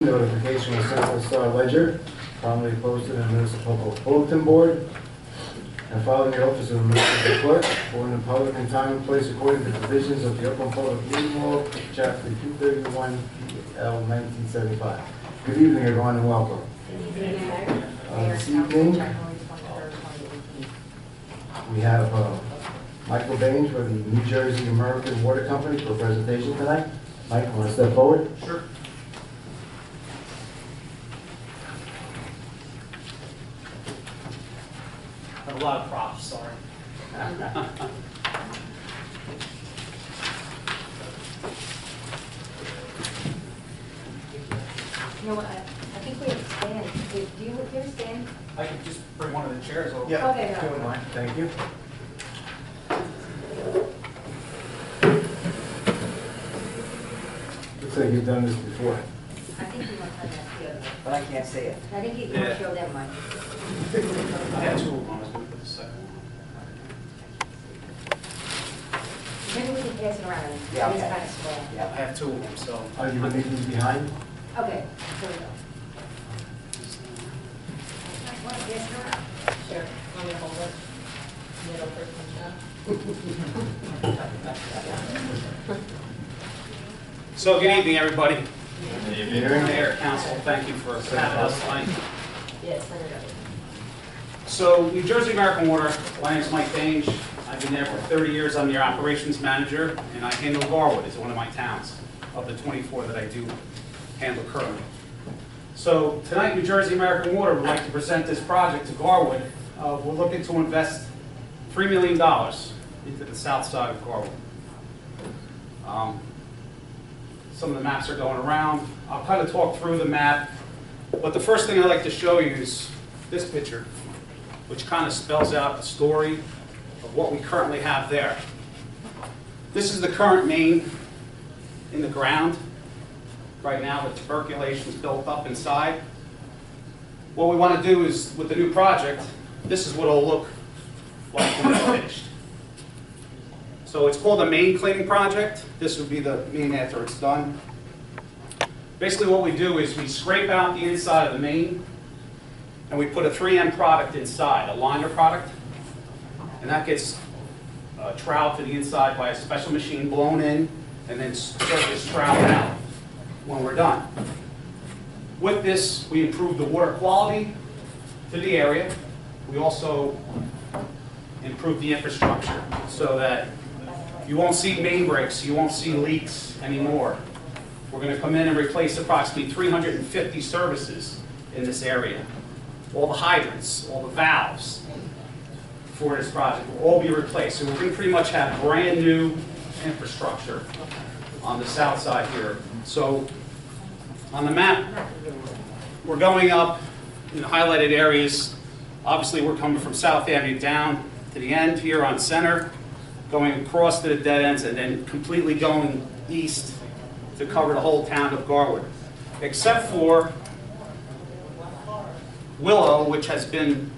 Notification of Central Star Ledger, commonly posted in the municipal bulletin board, and filed in the office of the municipal clerk, or in the public in time and place according to the provisions of the Open Public Meeting Law, Chapter 231, PL 1975. Good evening, everyone, and welcome. This evening, we have Michael Baines for the New Jersey American Water Company for a presentation tonight. Mike, want to step forward? Sure. A lot of props, sorry. You know what, I think we have stand. Do you have a stand? I could just bring one of the chairs over. Yeah, Okay, if you don't mind. Thank you. Looks like you've done this before. I think you want to turn that here. But I can't see it. I think you Yeah. want to show them, Mike. I had two of them, I was going to put the second one. Maybe we can pass it around. Yeah, It's okay. kind of small. I have two of them, so. Are you going to leave these behind? Okay, here we go. Want to pass it around? Sure. Want me to hold it? Middle person, So good evening, everybody. Hearing. Mayor, council, thank you for having us tonight. Yes, send it over. So, New Jersey American Water, my name is Mike Baines. I've been there for 30 years. I'm their operations manager, and I handle Garwood as one of my towns of the 24 that I do handle currently. So tonight, New Jersey American Water would like to present this project to Garwood. We're looking to invest $3 million into the south side of Garwood. Some of the maps are going around. I'll kind of talk through the map, but the first thing I'd like to show you is this picture, which kind of spells out the story of what we currently have there. This is the current main in the ground. Right now, the tuberculation is built up inside. What we want to do is, with the new project, this is what it'll look like when it's finished. So it's called a main cleaning project. This would be the main after it's done. Basically what we do is we scrape out the inside of the main, and we put a 3M product inside, a liner product, and that gets troweled to the inside by a special machine, blown in, and then surface troweled out when we're done. With this, we improve the water quality to the area. We also improve the infrastructure so that you won't see main breaks, you won't see leaks anymore. We're going to come in and replace approximately 350 services in this area. All the hydrants, all the valves for this project will all be replaced. So we're going to pretty much have brand new infrastructure on the south side here. So on the map, we're going up in the highlighted areas. Obviously, we're coming from South Avenue down to the end here on Center, going across to the dead ends, and then completely going east to cover the whole town of Garwood, except for Willow, which has been,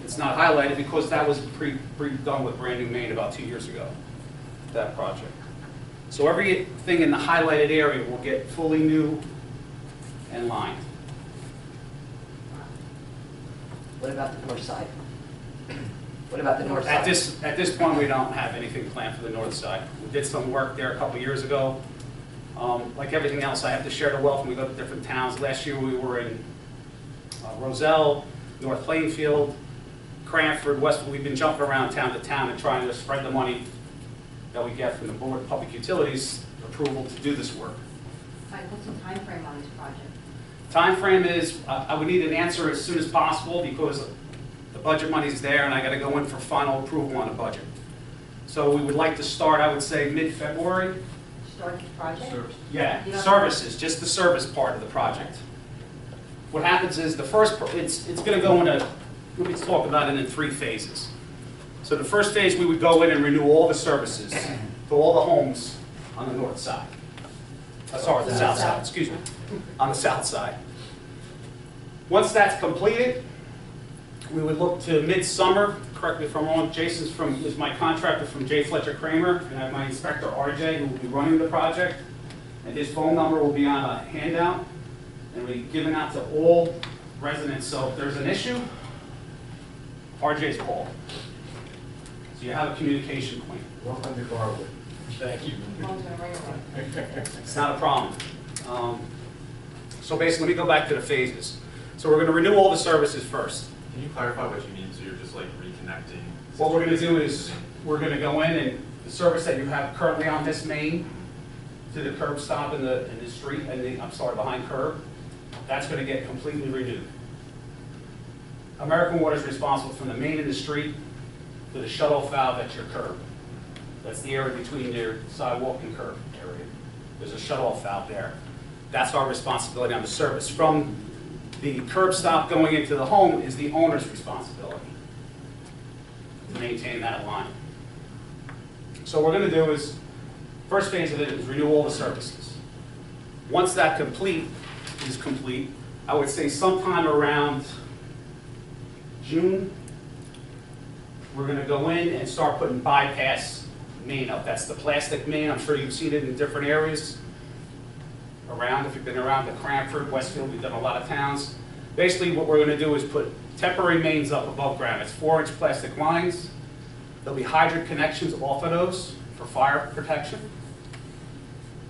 it's not highlighted because that was pre-done with brand new main about 2 years ago, that project. So everything in the highlighted area will get fully new and lined. What about the north side? What about the north At side? this point, we don't have anything planned for the north side. We did some work there a couple years ago. Like everything else, I have to share the wealth when we go to different towns. Last year we were in Roselle, North Plainfield, Cranford, Westwood. We've been jumping around town to town and trying to spread the money that we get from the Board of Public Utilities approval to do this work. Mike, what's the time frame on this project? Time frame is, I would need an answer as soon as possible because the budget money's there and I got to go in for final approval on the budget. So we would like to start, I would say, mid-February. Start this project? Yeah, You know- services, just the service part of the project. What happens is the first, it's going to go in a, we can talk about it in 3 phases. So the first phase, we would go in and renew all the services to all the homes on the north side. Sorry, the south side, excuse me, on the south side. Once that's completed, we would look to midsummer. Correct me if I'm wrong, Jason's is my contractor from J. Fletcher Kramer, and I have my inspector RJ who will be running the project. And his phone number will be on a handout. and we've given out to all residents. So if there's an issue, RJ's call. So you have a communication point. Welcome to Garwood. Thank you. Phone's gonna ring around. It's not a problem. So basically, let me go back to the phases. So we're going to renew all the services first. Can you clarify what you mean? So you're just like reconnecting? What we're going to do is, we're going to go in and the service that you have currently on this main to the curb stop in the street, behind curb, that's going to get completely renewed. American Water is responsible from the main in the street to the shut-off valve at your curb. That's the area between your sidewalk and curb area. There's a shut-off valve there. That's our responsibility on the service. From the curb stop going into the home is the owner's responsibility to maintain that line. So what we're going to do is, first phase of it is renew all the services. Once that is complete, I would say sometime around June, we're going to go in and start putting bypass main up. That's the plastic main. I'm sure you've seen it in different areas around. If you've been around to Cranford, Westfield, we've done a lot of towns. Basically, what we're going to do is put temporary mains up above ground. It's 4-inch plastic lines. There'll be hydrant connections off of those for fire protection.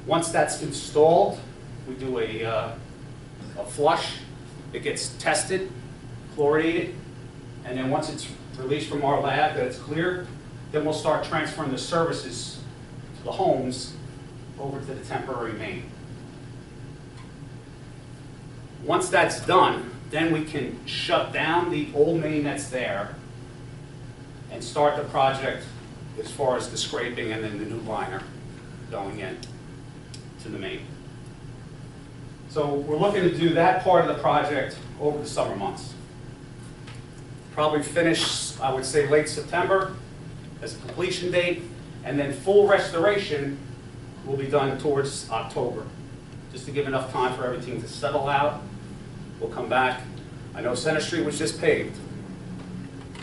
Once that's installed, we do a flush. It gets tested, chlorinated, and then once it's released from our lab that it's clear, then we'll start transferring the services to the homes over to the temporary main. Once that's done, then we can shut down the old main that's there and start the project as far as the scraping and then the new liner going in to the main. So we're looking to do that part of the project over the summer months. Probably finish, I would say, late September as a completion date, and then full restoration will be done towards October, just to give enough time for everything to settle out. We'll come back. I know Center Street was just paved.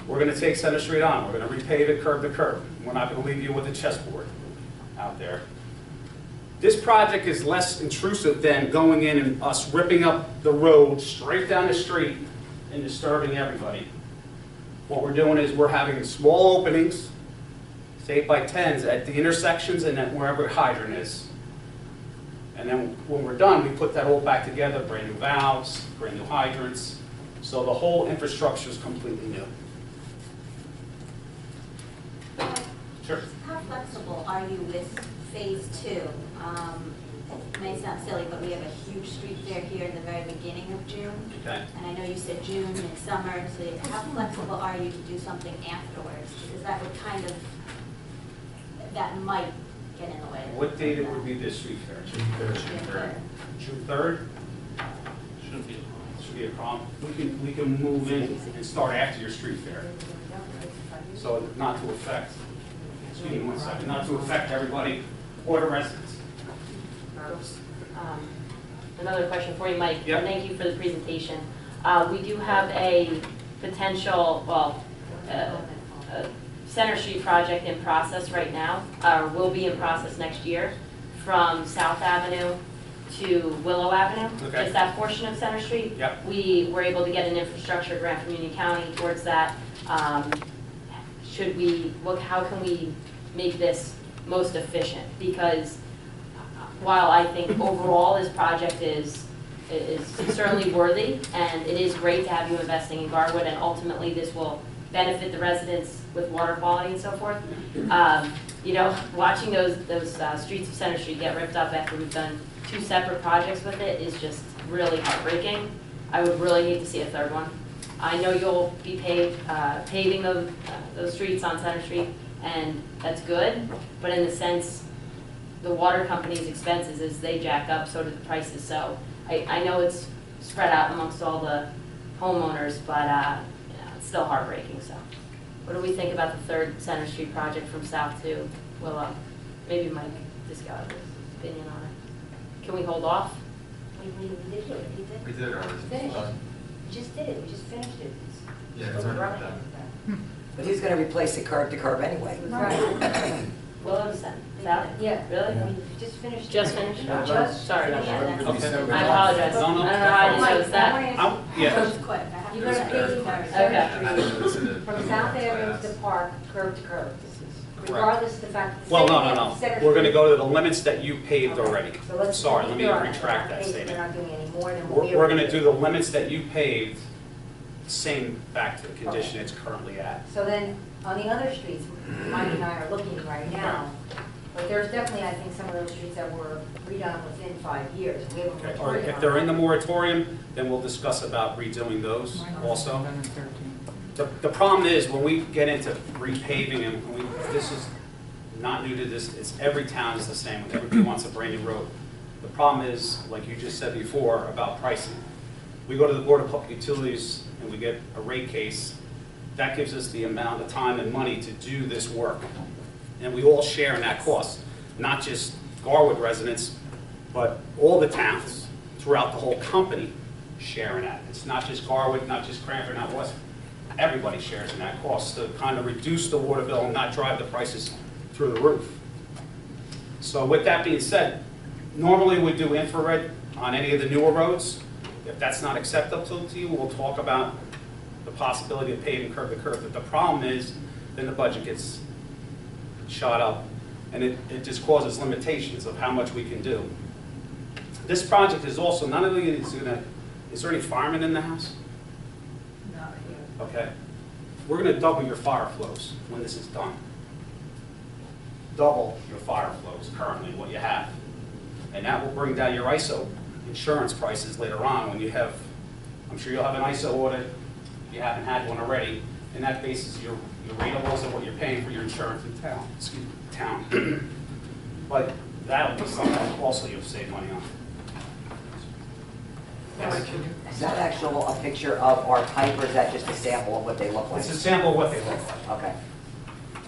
We're going to take Center Street on. We're going to repave it curb to curb. We're not going to leave you with a chessboard out there. This project is less intrusive than going in and us ripping up the road straight down the street and disturbing everybody. What we're doing is we're having small openings, say 8 by 10s, at the intersections and then wherever a hydrant is. And then when we're done, we put that all back together, brand new valves, brand new hydrants. So the whole infrastructure is completely new. Sure. How flexible are you with phase 2? It may sound silly, but we have a huge street fair here in the very beginning of June. Okay. And I know you said June, midsummer, so how flexible are you to do something afterwards? Because that would kind of, that might get in the way. What date it would be this street fair? June 3rd? Shouldn't be. Should be a problem. We can move in and start after your street fair. So not to affect, excuse me 1 second, not to affect everybody or the residents. Another question for you, Mike. Yep. Thank you for the presentation. We do have a potential, a Center Street project in process right now, will be in process next year, from South Avenue to Willow Avenue. Okay. Just that portion of Center Street. Yep. We were able to get an infrastructure grant from Union County towards that. How can we make this most efficient? Because while I think overall this project is certainly worthy, and it is great to have you investing in Garwood, and ultimately this will benefit the residents with water quality and so forth. You know, watching those streets of Center Street get ripped up after we've done 2 separate projects with it is just really heartbreaking. I would really hate to see a third one. I know you'll be paving those streets on Center Street, and that's good, but in the sense, the water company's expenses, as they jack up, so do the prices. So I know it's spread out amongst all the homeowners, but it's still heartbreaking. So what do we think about the 3rd Center Street project from South to Willow? Maybe Mike just got his opinion on it. Can we hold off? We did it, he did. We did it already. Finished. We just did it, we just finished it. Yeah, it's already done. But he's going to replace the curb to curb anyway. Right. Willow to Center. It's out? Yeah. Really? We just finished. Just finished? Yeah, Just Sorry. finished. Okay. I apologize. I No, don't no. know how I Mike, chose that. I wanna I'll- ask yeah. It's quick. I have You're to- gonna pave Okay. from South Avenue to Park, curb to curb. Regardless of the fact. that Well, the no, Center no, no. Street- We're gonna go to the limits that you paved already. So let's. Sorry, let me clear on that. retract that Basically, statement. We're not doing any more than what we. We're gonna already do did. the limits that you paved, same back to the condition it's currently at. So then, on the other streets, Mike and I are looking right now, but there's definitely, I think, some of those streets that were redone within 5 years. We have a Okay, or moratorium if on they're in the that. moratorium, then we'll discuss about redoing those also. The problem is, when we get into repaving, and this is not new to this, it's every town is the same, everybody wants a brand new road. The problem is, like you just said before, about pricing. We go to the Board of Public Utilities and we get a rate case, that gives us the amount of time and money to do this work. And we all share in that cost, not just Garwood residents, but all the towns throughout the whole company share in that. It's not just Garwood, not just Cranford, not West, everybody shares in that cost to kind of reduce the water bill and not drive the prices through the roof. So with that being said, normally we do infrared on any of the newer roads. If that's not acceptable to you, we'll talk about the possibility of paving curb to curb. But the problem is, then the budget gets shot up, and it just causes limitations of how much we can do. This project is also, not only is it gonna, is there any firemen in the house? Not here. Okay. We're gonna double your fire flows when this is done. Double your fire flows currently, what you have. And that will bring down your ISO insurance prices later on when you have, I'm sure you'll have an ISO audit, if you haven't had one already, and that bases your rateables and what you're paying for your insurance in town, excuse me, town. But that'll be something also you'll save money on. Is that actual a picture of our pipe, or is that just a sample of what they look like? It's a sample of what they look like. Okay.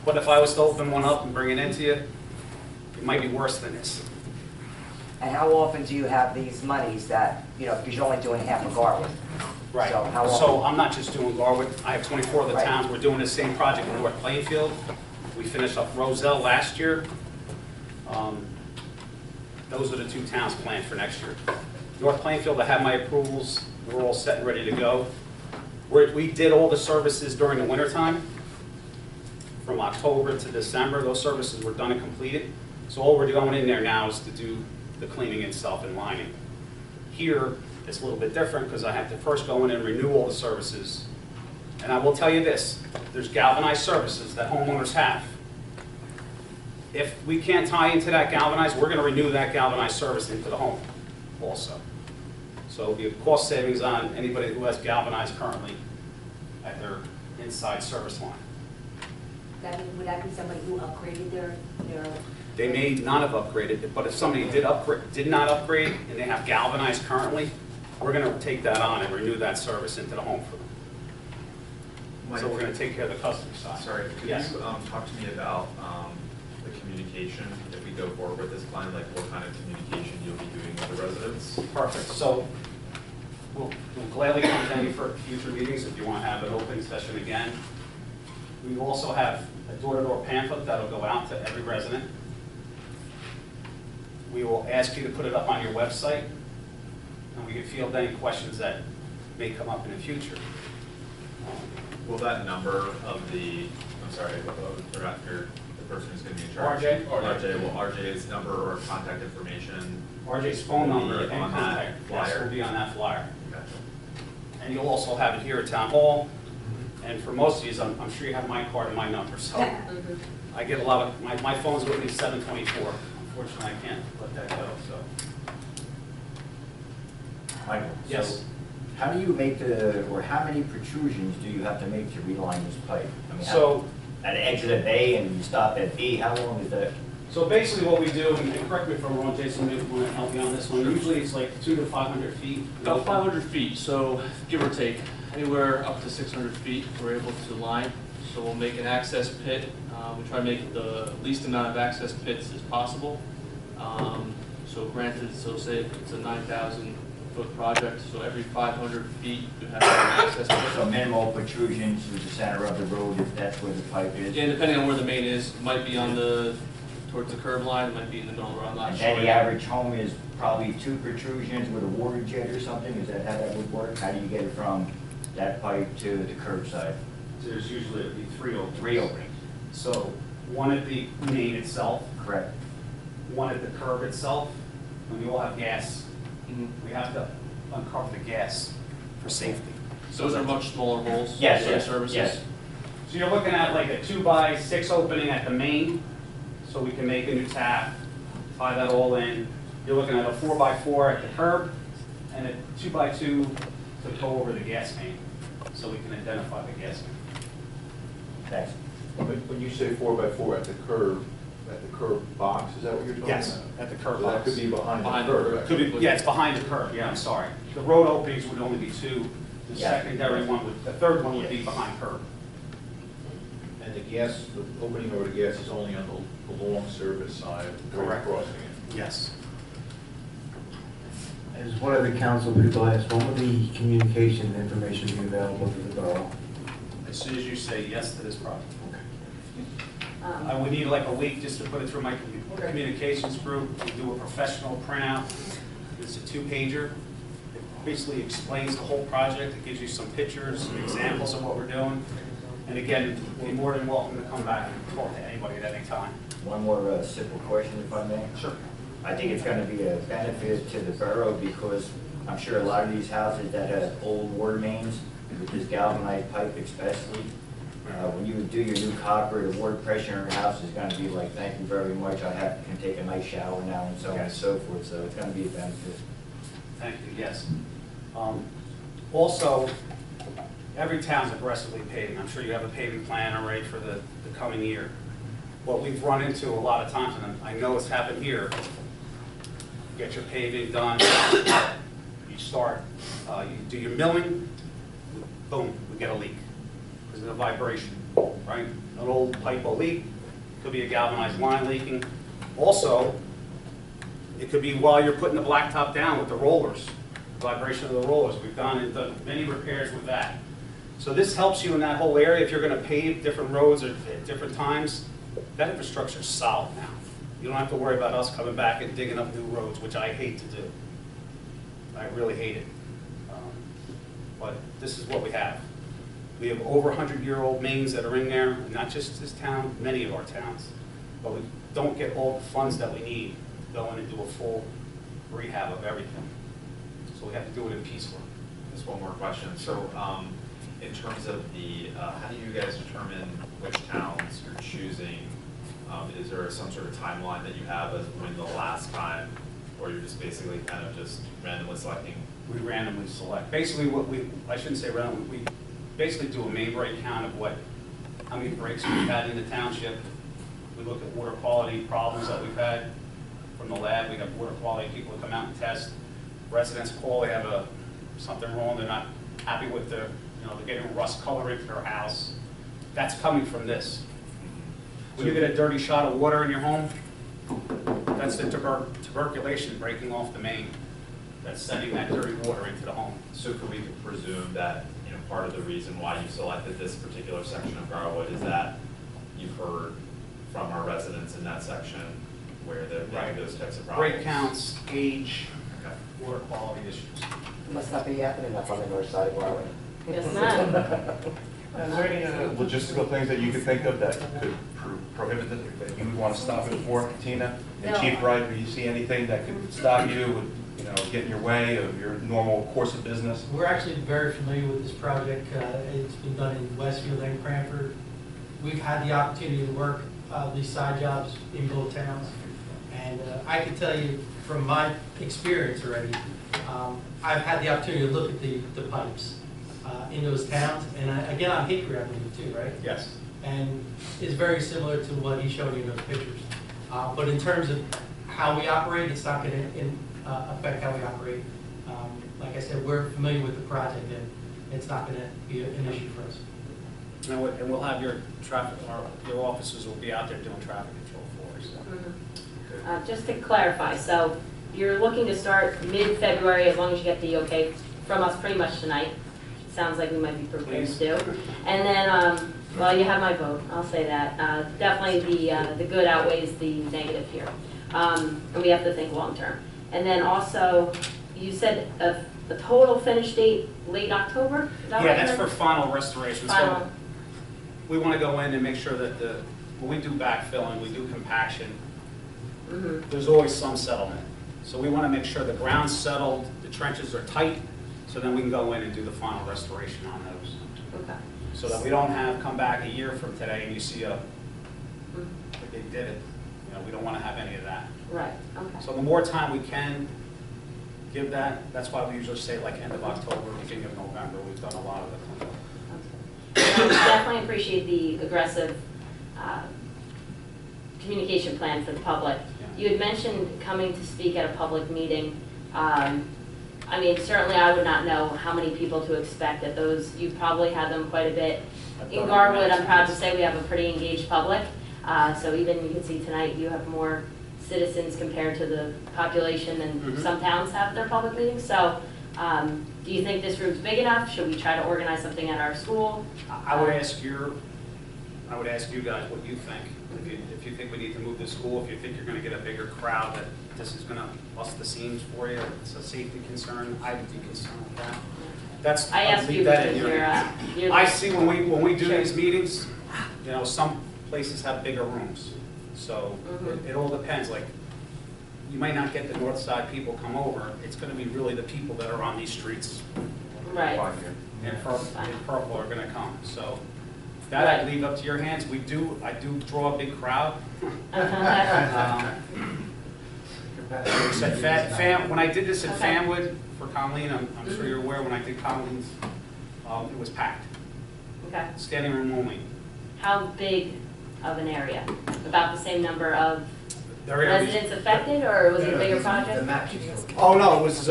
But if I was to open one up and bring it into you, it might be worse than this. And how often do you have these monies that, you know, because you're only doing half of Garwood? Right, So how so often? I'm not just doing Garwood, I have 24 other Right. towns, we're doing the same project in North Plainfield. We finished up Roselle last year. Those are the 2 towns planned for next year. North Plainfield, I have my approvals, we're all set and ready to go. We did all the services during the wintertime, from October to December, those services were done and completed. So all we're going in there now is to do the cleaning itself and lining. Here, it's a little bit different because I have to first go in and renew all the services. And I will tell you this, there's galvanized services that homeowners have. If we can't tie into that galvanized, we're gonna renew that galvanized service into the home also. So it'll be a cost savings on anybody who has galvanized currently at their inside service line. Would that be somebody who upgraded their, They may not have upgraded, but if somebody did not upgrade and they have galvanized currently, we're gonna take that on and renew that service into the home for them. So we're gonna take care of the customer side. Sorry, could you Yes. talk to me about the communication, if we go forward with this plan, like what kind of communication you'll be doing with the residents? Perfect, so we'll gladly come to any for future meetings if you wanna have an open session again. We also have a door-to-door pamphlet that'll go out to every resident. We will ask you to put it up on your website, and we can field any questions that may come up in the future. Will that number of the, I'm sorry, I forgot the person who's going to be in charge. RJ? RJ, will RJ's number or contact information? RJ's phone number Will and be on that contact, yes, flyer? will be on that flyer. Gotcha. And you'll also have it here at Town Hall. And for most of you, I'm sure you have my card and my number, so I get a lot of, my phone's with me 7/24. Unfortunately, I can't let that go, so. Michael? Yes. So how do you make or how many protrusions do you have to make to reline this pipe? I mean, So, at exit at A and you stop at B, how long is that? so basically what we do, and correct me if I'm wrong, Jason, maybe you want to help me on this one. Usually it's like 200 to 500 feet. About 500 feet, so give or take, anywhere up to 600 feet, we're able to line. So we'll make an access pit. We try to make the least amount of access pits as possible. So granted, so say it's a 9,000 foot project, so every 500 feet you have an access So pit. minimal protrusions through the center of the road if that's where the pipe is? And depending on where the main is, might be on the towards the curb line, it might be in the middle of the road, I'm not And sure. then the average home is probably 2 protrusions with a water jet or something? Is that how that would work? How do you get it from that pipe to the curbside? There's usually it'd be 3 openings. 3 openings, So one at the main itself, correct? one at the curb itself. When you all have gas, Mhm. we have to uncover the gas for safety. So those are much smaller holes? Yes, for yes, services? yes. So you're looking at like a 2x6 opening at the main, so we can make a new tap, tie that all in. You're looking at a 4x4 at the curb, and a 2x2 to go over the gas main, so we can identify the gas main. Thanks. When you say 4x4 at the curb box, is that what you're talking about? Yes, at the curb So that box. could be behind Behind the the curb. curb. Could be, yeah, it's behind the curb, yeah, I'm sorry. The road openings would only be 2, the Yeah. secondary one would, the third one would be behind curb. And the gas, the opening over the gas is only on the long service side, where you're Correct. crossing it. Yes. As one of the council people asked, when will the communication information be available to the borough? As soon as you say yes to this project. I Um, would need like a week just to put it through my communications group, we do a professional printout. It's a 2-pager. It basically explains the whole project, it gives you some pictures, some examples of what we're doing. And again, you're more than welcome to come back and talk to anybody at any time. One more simple question, if I may. Sure. I think it's gonna be a benefit to the borough because I'm sure a lot of these houses that have old water mains, with this galvanized pipe especially, when you do your new copper, the water pressure in your house is gonna be like, thank you very much, can take a nice shower now and so on and Yes. so forth, so it's gonna be a benefit. Thank you, yes. Also, every town's aggressively paving. I'm sure you have a paving plan already for the coming year. What we've run into a lot of times, and I know it's happened here, get your paving done, you start, you do your milling, boom, we get a leak. Because of the vibration, right? An old pipe will leak, could be a galvanized line leaking. Also, it could be while you're putting the blacktop down with the rollers, vibration of the rollers. We've done many repairs with that. So this helps you in that whole area. If you're going to pave different roads at different times, that infrastructure is solid now. You don't have to worry about us coming back and digging up new roads, which I hate to do. I really hate it. But this is what we have. We have over 100-year-old mains that are in there, not just this town, many of our towns. But we don't get all the funds that we need to go in and do a full rehab of everything. So we have to do it in piecework. Just one more question. So, in terms of the, how do you guys determine which towns you're choosing? Is there some sort of timeline that you have as when the last time, or you're just basically kind of just randomly selecting? We randomly select. Basically, I shouldn't say randomly, we basically do a main break count of how many breaks we've had in the township. We look at water quality problems that we've had from the lab. We have water quality people come out and test. Residents call, they have something wrong, they're not happy with they're getting rust color into their house. That's coming from this. When you get a dirty shot of water in your home, that's the tuberculation breaking off the main. That's sending that dirty water into the home. So could we presume that, part of the reason why you selected this particular section of Garwood is that you've heard from our residents in that section where they're having those types of problems? Break counts, age, Okay. water quality issues. Must not be happening up on the north side of Garland. Yes, ma'am. Is there any logistical things that you could think of that could prohibit that you would want to stop it for, Tina? And No. Chief Wright, do you see anything that could stop you, get in your way of your normal course of business? We're actually very familiar with this project. It's been done in Westfield and Cranford. We've had the opportunity to work these side jobs in both towns. And I can tell you from my experience already, I've had the opportunity to look at the pipes in those towns. And again, on Hickory, I believe too, right? Yes. And it's very similar to what he's showing you in those pictures. But in terms of how we operate, it's not going to affect how we operate. Like I said, we're familiar with the project, and it's not going to be an issue for us. And we'll have your your officers will be out there doing traffic control for us. Just to clarify, so you're looking to start mid-February as long as you get the okay from us pretty much tonight. sounds like we might be prepared Please. to do. And then, well, you have my vote, I'll say that. Definitely the good outweighs the negative here. And we have to think long-term. And then also, you said a total finish date late October? Is that Yeah, right? that's for final restoration. So Final. we want to go in and make sure that when we do backfilling, we do compaction, Mhm. there's always some settlement. So we want to make sure the ground's settled, the trenches are tight, so then we can go in and do the final restoration on those. Okay. So that we don't come back a year from today and you see Mhm. like they did it. You know, we don't want to have any of that. Right, okay. So the more time we can give that, that's why we usually say like end of October, beginning of November, we've done a lot of the cleanup. Definitely appreciate the aggressive communication plan for the public. You had mentioned coming to speak at a public meeting. I mean, certainly I would not know how many people to expect at those. You've probably had them quite a bit. In Garwood, I'm proud to say we have a pretty engaged public. So even you can see tonight, you have more citizens compared to the population than some towns have at their public meetings. So do you think this room's big enough? Should we try to organize something at our school? I would ask you guys what you think. If you think we need to move the school, if you think you're gonna get a bigger crowd, that this is gonna bust the seams for you, it's a safety concern, I would be concerned with that. That's, I I'll asked leave you that because in your. you're I the- see when we do Sure. these meetings, you know, some places have bigger rooms. So it all depends, like, you might not get the north side people come over, it's gonna be really the people that are on these streets. Right. And purple are gonna come, so that I leave up to your hands. I do draw a big crowd. When I did this at Okay. Fanwood for Colleen, I'm sure you're aware, when I did Colleen's, it was packed, Okay. standing room only. How big of an area? About the same number of Their area was- residents affected, or was it a bigger project? Oh, no, it was,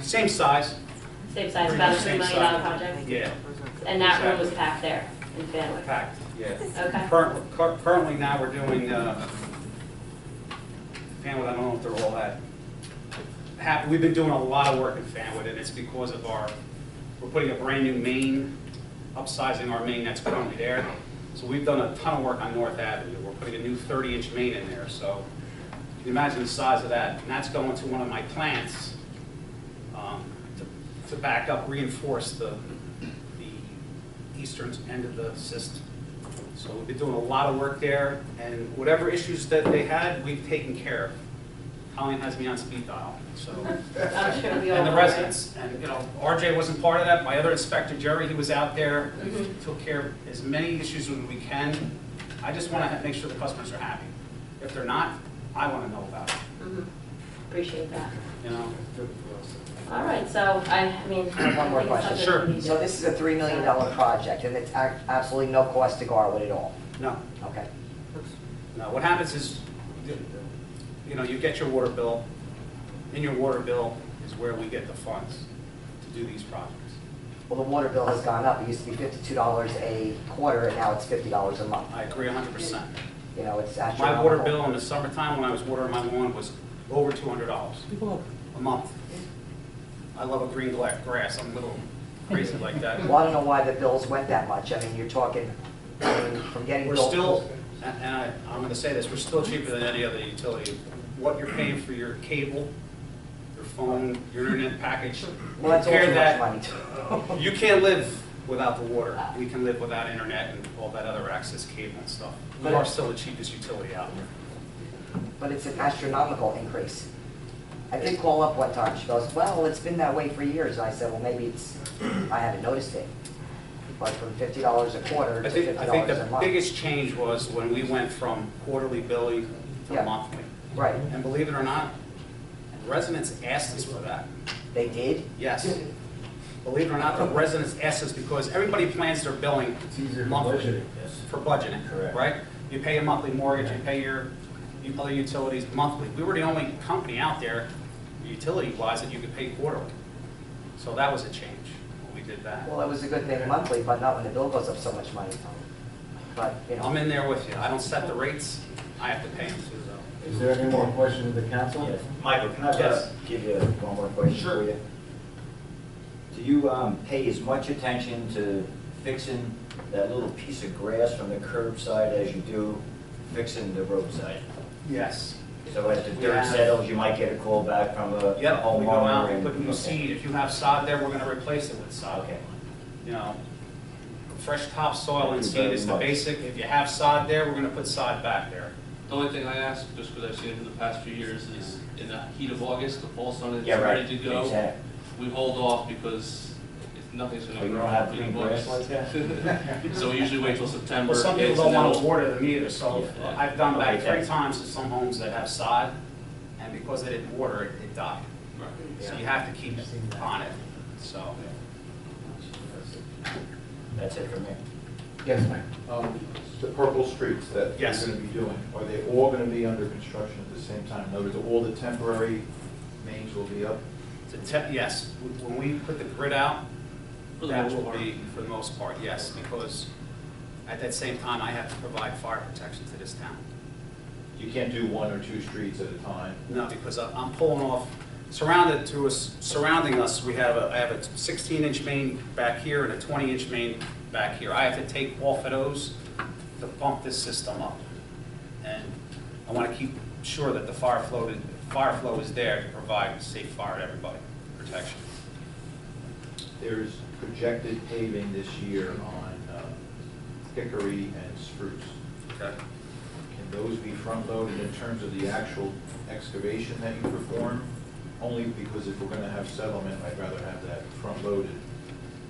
same size. Same size, about a $3 Same million size. project? Yeah, And that room was packed there in Fanwood? packed, yeah. Okay. Currently now we're doing, Fanwood, I don't know if they're all that. We've been doing a lot of work in Fanwood, and it's because of we're putting a brand new main, upsizing our main that's currently there. So we've done a ton of work on North Avenue. We're putting a new 30-inch main in there, so you can imagine the size of that. And that's going to one of my plants to back up, reinforce the eastern end of the system. So we've been doing a lot of work there, and whatever issues that they had, we've taken care of. Colleen has me on speed dial, so. I'm sure we all And the will. residents, and, you know, RJ wasn't part of that, my other inspector, Jerry, he was out there, took care of as many issues as we can. I just want to make sure the customers are happy. If they're not, I want to know about it, Appreciate that. you know? All right, so I mean. I have one more I think it's question. something Sure. we need to- So this is a $3 million project, and it's absolutely no cost to Garwood at all? No, Okay. no, what happens is, you know, you get your water bill. In your water bill is where we get the funds to do these projects. Well, the water bill has gone up. It used to be $52 a quarter, and now it's $50 a month. I agree 100%. You know, it's My astronomical. water bill in the summertime when I was watering my lawn was over $200 a month. I love a green grass, I'm a little crazy like that. Well, I don't know why the bills went that much. I mean, you're talking, from getting We're billed. still, and I'm gonna say this, we're still cheaper than any other utility. What you're paying for your cable, your phone, your internet package, Well, that's all compare too much that. money. You can't live without the water. We can live without internet and all that other access cable and stuff. We are still the cheapest utility out there. But it's an astronomical increase. I did call up one time. She goes, well, it's been that way for years. I said, well, maybe I haven't noticed it. But from $50 a quarter to I think $50 a the month. biggest change was when we went from quarterly billing to Yeah. monthly. Right. And believe it or not, residents asked us for that. They did? Yes. Believe it or not, the residents asked us because everybody plans their billing It's easier for monthly. budgeting. For budgeting, Correct. right? You pay a monthly mortgage, you pay your other utilities monthly. We were the only company out there, utility-wise, that you could pay quarterly. So that was a change when we did that. Well, it was a good thing monthly, but not when the bill goes up so much money. But, you I'm know, in there with you. I don't set the rates, I have to pay them too, though. Is there any more questions of the council? Yes. Michael, can I Yes. give you one more question Sure. for you? Do you pay as much attention to fixing that little piece of grass from the curbside as you do fixing the roadside? Yes. So as the We dirt have- settles, you might get a call back from a Yep, homeowner? we go out, we and- put new okay. seed. If you have sod there, we're gonna replace it with sod. Okay. You know, fresh topsoil and Thank you seed very is the much. basic. If you have sod there, we're gonna put sod back there. The only thing I ask, just because I've seen it in the past few years, is in the heat of August, the fall sun is Yeah, right. ready to go. Exactly. We hold off because nothing's gonna Oh, you grow. don't have in green August. grass like that? So we usually wait till September. Well, some people hits, don't and then wanna we'll- water them either, so Yeah. I've done back Okay. 3 times to some homes that have sod, and because they didn't water it, it died. Right. So you have to keep on it, so. That's it for me. Yes, Mike. The purple streets that you're Yes. going to be doing, are they all going to be under construction at the same time? In other words, all the temporary mains will be up? Yes, when we put the grid out, For the that most will part. be, for the most part, yes, because at that same time, I have to provide fire protection to this town. You can't do 1 or 2 streets at a time? No, because I'm pulling off, surrounding us, I have a 16-inch main back here and a 20-inch main back here. I have to take off of those to bump this system up. And I want to keep sure that the fire flow is there to provide safe fire to everybody, protection. There's projected paving this year on Hickory and Spruce. Okay. Can those be front-loaded in terms of the actual excavation that you perform? Only because if we're going to have settlement, I'd rather have that front-loaded.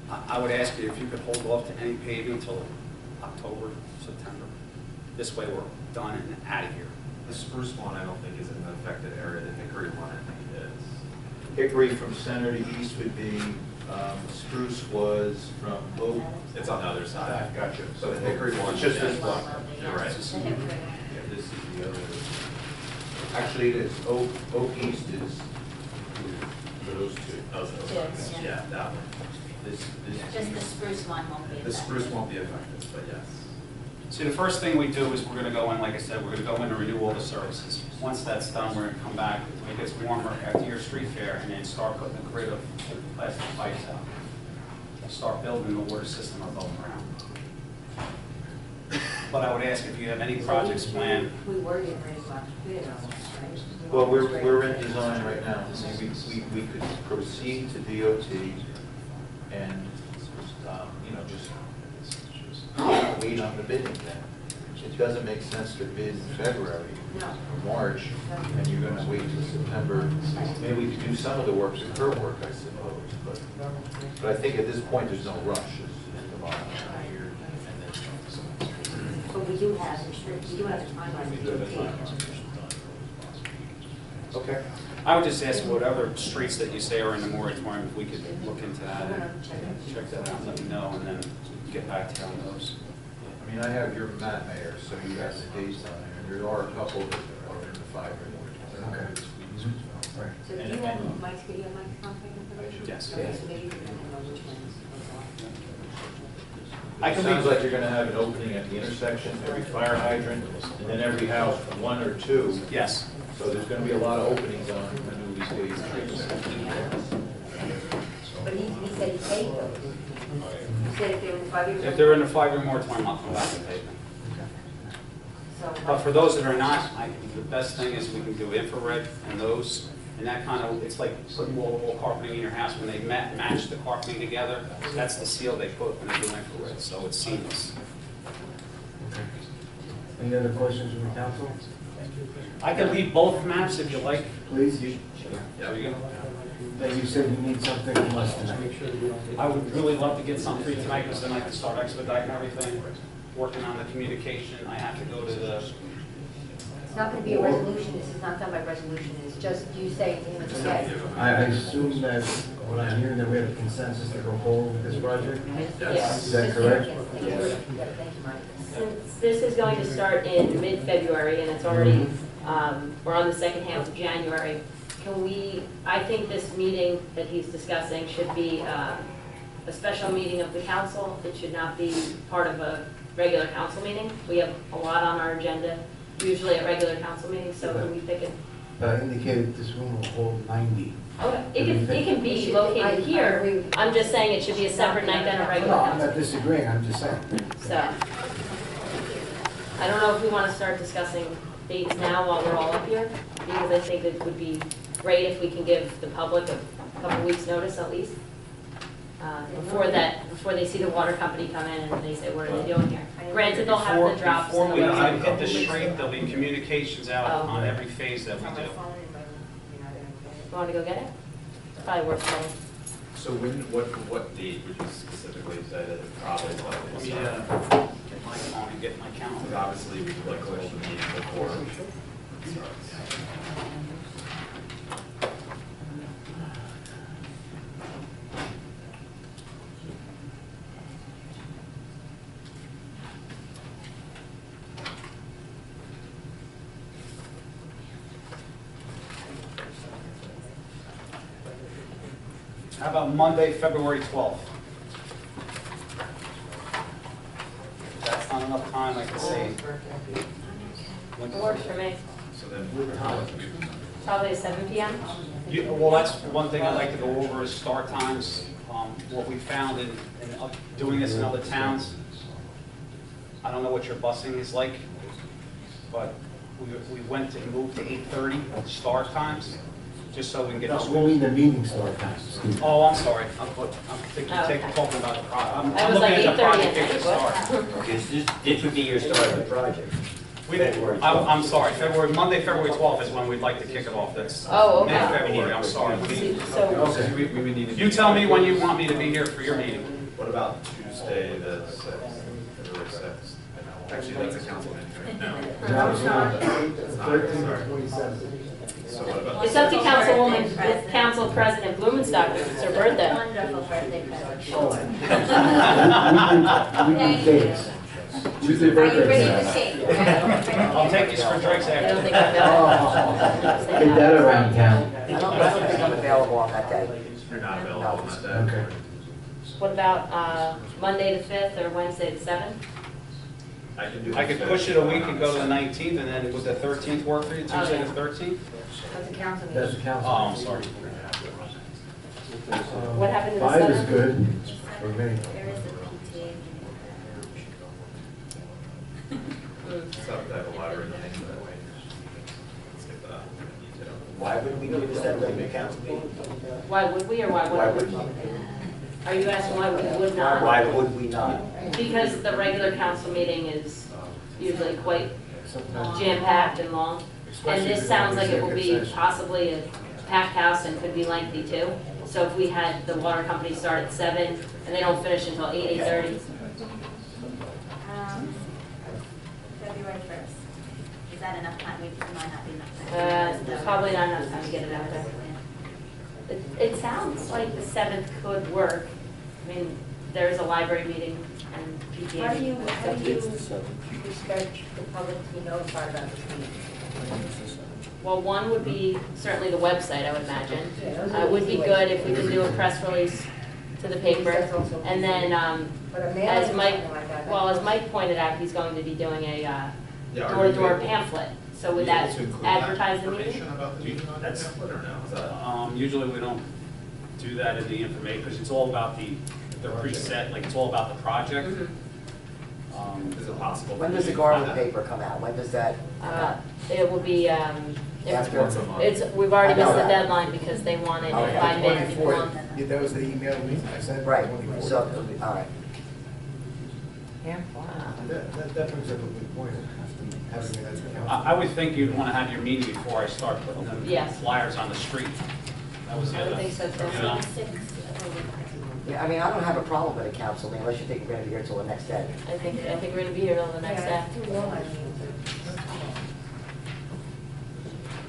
I would ask you if you could hold off to any paving until October, September. This way we're done and out of here. The spruce one, I don't think is in the affected area. The hickory one, I think is. Hickory from center to east would be, Spruce was from Oak. It's on the other side. Gotcha. So the hickory one. It's just yeah. this block. You're right. Yeah, this is the other. Actually, it is Oak East is for those two. Those Yes, ones. yeah. Yeah, that one. Just the spruce one won't be The affected. spruce won't be affected, but yes. See, the first thing we do is we're gonna go in, like I said, we're gonna go in and renew all the services. Once that's done, we're gonna come back when it gets warmer after your street fair and then start putting a grid of plastic pipes out. And start building the water system above ground. But I would ask if you have any projects planned. We were getting ready to launch bid on this, right? Well, we're in design right now. I mean, we could proceed to DOT and, just wait on the bidding then. It doesn't make sense to bid in February No. or March, and you're gonna wait till September. Maybe we could do some of the work, the curb work, I suppose, but I think at this point, there's no rush, is the bottom line here. But we do have the timeline to do it. Okay. I would just ask whatever streets that you say are in the moratorium, if we could look into that and check that out, let me know, and then get back to you on those. I mean, I have your map, Mayor, so you have the dates on there, and there are a couple that are in the 5-year. Okay. Right. So do you have Mike's video, Mike's contact information? Yes. Okay, so maybe you can let me know which ones. I It can sounds leave- like you're gonna have an opening at the intersection, every fire hydrant, and then every house, 1 or 2. Yes. So there's gonna be a lot of openings on these days. But he said he paid those. He said if they were 5 years. If they're in the 5-year moratorium, I'll come back and pay them. But for those that are not, the best thing is we can do infrared and those, and that kind of, it's like putting wall-to-wall carpeting in your house. When they match the carpeting together, that's the seal they put when they do infrared, so it's seamless. Any other questions from the council? I can leave both maps if you like. Please? There you go. That you said you need something from us tonight. I would really love to get something for you tonight, because then I can start expediting everything, working on the communication. I have to go to the, It's not going to be a resolution, this is not done by resolution, it's just you saying to him it's okay. I assume that what I'm hearing, that we have a consensus to go forward with this project? Yes. Is that correct? Thank you, Mike. Since this is going to start in mid-February and it's already, we're on the second half of January, can we, I think this meeting that he's discussing should be a special meeting of the council. It should not be part of a regular council meeting. We have a lot on our agenda, usually at regular council meetings, so can we pick it? Indicated this room will hold 90. It can be located here. I'm just saying it should be a separate night than a regular No, I'm council. not disagreeing, I'm just saying. So, I don't know if we want to start discussing dates now while we're all up here, because I think it would be great if we can give the public a couple weeks' notice at least. Before they see the water company come in and they say, what are they doing here? Granted, they'll have the drops. Before we and the even website. hit the street, there'll be communications out Oh. on every phase that we do. You want to go get it? Probably works better. So what date would you specifically say that it probably is likely Let to me start? get my phone and get my Because calendar. obviously we would like to hold the meeting before it starts. How about Monday, February 12th? If that's not enough time, I can say. It works for me. So then, Probably at 7 PM. Well, that's one thing I'd like to go over is start times. What we found in doing this in other towns. I don't know what your busing is like, but we went to move to 8:30 start times, just so we can get the No, we school. mean the meeting start times. Oh, I'm sorry. I'm thinking, talking about the project. I I'm was looking like at the 8:30 project at at the night. start. Okay, so this would be your start of the project. I'm sorry, Monday, February 12th is when we'd like to kick it off. That's Oh, okay. mid-February, I'm sorry. So, Okay. we would need to. You tell me when you want me to be here for your meeting. What about Tuesday the 6th, February 6th? Actually, that's a council meeting. No, it's not. It's not, 13 sorry. to 27. So what about? it's up to Councilwoman, Council President Blumenstock, it's her birthday. Wonderful birthday present. We need dates. Tuesday Are you birthday. ready to sing? I'll take you for drinks I don't after. think I've done it. Get that around town. I don't think I'm available on that day. You're not available on that day. Okay. What about Monday the 5th or Wednesday the 7th? I can do. I could push it a week and go to the 19th, and then would the 13th work for you, Tuesday the 13th? That's a council That's meeting. the council. Oh, I'm sorry. What happened to the 5 is 7th? good for me. There is a PTA meeting. Seventh, I have a library meeting that way. Let's get that detail. Why would we do this at a regular council meeting? Why would we or why Why wouldn't would we? we? Are you asking why we would not? Why would we not? Because the regular council meeting is usually quite Sometimes. jam-packed and long. And Especially this sounds like it will be executive session. possibly a packed house and could be lengthy too. So if we had the water company start at 7 and they don't finish until 8:30. February 1st. Is that enough time? We might not be enough time. Probably not enough time to get it out there. It sounds like the 7th could work. I mean, there's a library meeting and PTA. How do you meeting. expect the public to be notified about this meeting? Well, one would be certainly the website, I would imagine. It would be good if we could do a press release to the paper. And then, But a mailing as or Mike, something like that. well, as Mike pointed out, he's going to be doing a Yeah, are you door-to-door able- pamphlet. So would Are you able that to include advertise the information meeting? about the meeting on that pamphlet or no? Is that? Usually we don't do that in the information, because it's all about the preset, like, it's all about the project. Mhm. Is it possible? When does the to- Garland paper come out? When does that? It will be, After? Once a month. we've already I know missed the that. deadline because they wanted it Okay. by mid month. Yeah, that was the email I sent. Right, so, all right. That brings up a good point, having it as a council. I would think you'd want to have your meeting before I start putting the Yes. flyers on the street. That was the I would other. think so too. you know? Yeah, I mean, I don't have a problem with a council meeting unless you think we're gonna be here till the next day. I think we're gonna be here till the next day. Yeah, it's too long, I mean.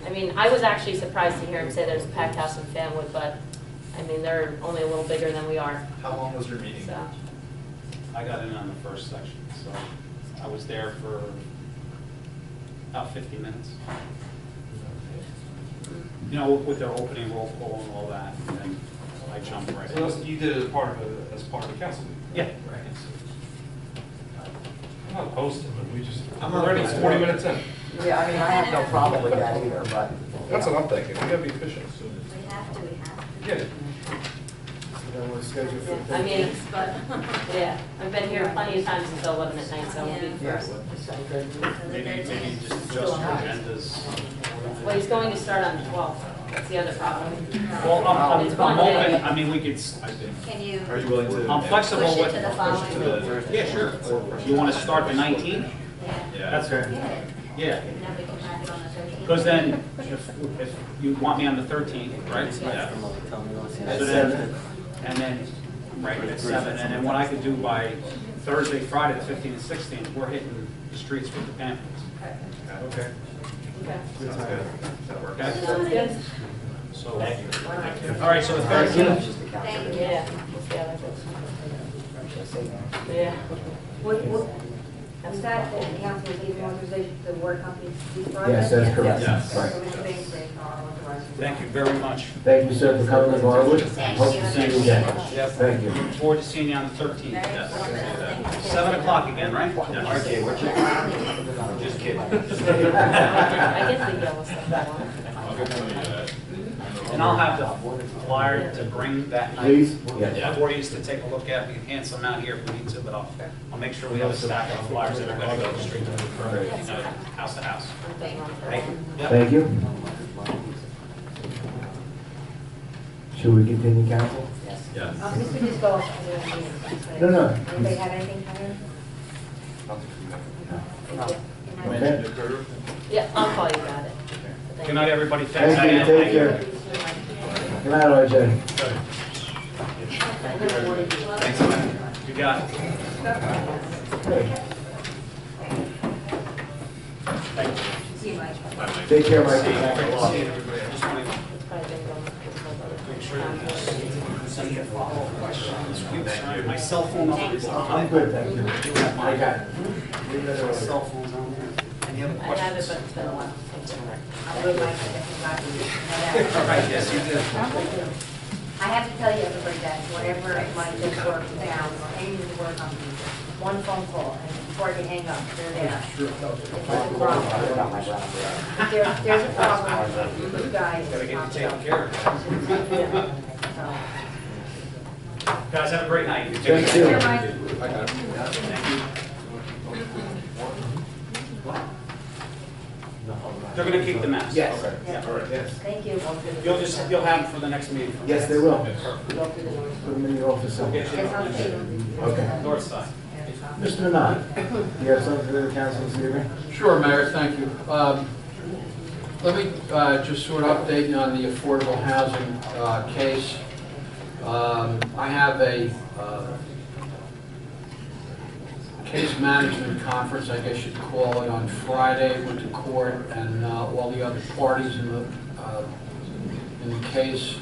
I mean, I was actually surprised to hear him say there's a packed house in Fanwood, but, I mean, they're only a little bigger than we are, How long was your meeting? so. I got in on the first section, so I was there for about 50 minutes. You know, with their opening roll call and all that, and then I jumped right in. So you did it as part of the council meeting? Yeah. I'm not opposed to it, we just, I'm we're already 40 minutes in. Yeah, I mean, I have no problem with that either, but. That's what I'm thinking, we gotta be efficient. We have to. Yeah. So then we're scheduled for. I mean, yeah, I've been here plenty of times until 11 at night, so I won't be the Yeah. first. Maybe just adjust your agendas. Well, he's going to start on the 12th. That's the other problem. Well, I'm It's one open, day. I mean, we could, Can you Are you willing to? I'm flexible push it with. to the following week? Yeah, sure. You want to start the 19th? Yeah. That's Okay. Yeah, And then we can have it on the 13th? because then, if you want me on the 13th, right? Yeah. At So then- 7. And then, right, at 7, and then what I could do by Thursday, Friday, the 15th and 16th, we're hitting the streets with the pamphlets. Okay. Okay. Good Sounds time. good. That works. Okay? Sounds good. So, all right, so the 13th, Thank you. Yeah. Let's see how that goes. Yeah. Was that the council was giving authorization to the water company to do these Yes, projects? that's correct. Yes. Right. So Mr. Bainbridge are authorized. thank you very much. Thank you, sir, for coming to Garwood. Thank Hope you. to see you again. Yep. Thank you. Look forward to seeing you on the 13th. Yes, I can see that. 7 o'clock again, right? Yes. Okay, we're just kidding. I get the yellow stuff I want. And I'll have the flyer to bring that night. Please? Yes. For you to take a look at. We can hand some out here if we need to, but I'll make sure we have a stack of flyers that are going to go straight to the, house to house. Thank you. Yep. Thank you. Should we continue, council? Yes. This could just go off to the meeting. No, no. Anybody have anything coming? Okay. Yeah, I'll call you about it. Good night, everybody. Thanks, Thank you, Diane. take care. Good night, RJ. Thanks, man. You got it. Thank you. See you, Mike. Bye, Mike. Take care, Mike. See you. Great to see you, everybody. I just want to It's probably been going make sure that you send me a follow-up questions. My cell phone number is on I'm it. good, thank you. I got it. My cell phone's on there. Any other I have it, questions? but it's been a while. I'll leave Mike, I guess, and All back. right, yes, you did. I have to tell you, everybody, that whatever Mike does work down, or any of the work companies, one phone call, and before they hang up, they're there. If there's a problem, if there's a problem, you guys. Gotta get you taken care of. Guys, have a great night. You take Thank care. you. Thank you. They're gonna keep the maps. Yes. Okay. Yeah, all right. Yes. Thank you. You'll have them for the next meeting. Yes, they will. Put them in your office. I'll get you Yes, I'll see you. Okay. north side. Mr. Nanat, do you have something for the council this evening? Sure, Mayor, thank you. Let me just sort of update you on the affordable housing case. I have a case management conference, I guess you'd call it, on Friday with the court and all the other parties in the case.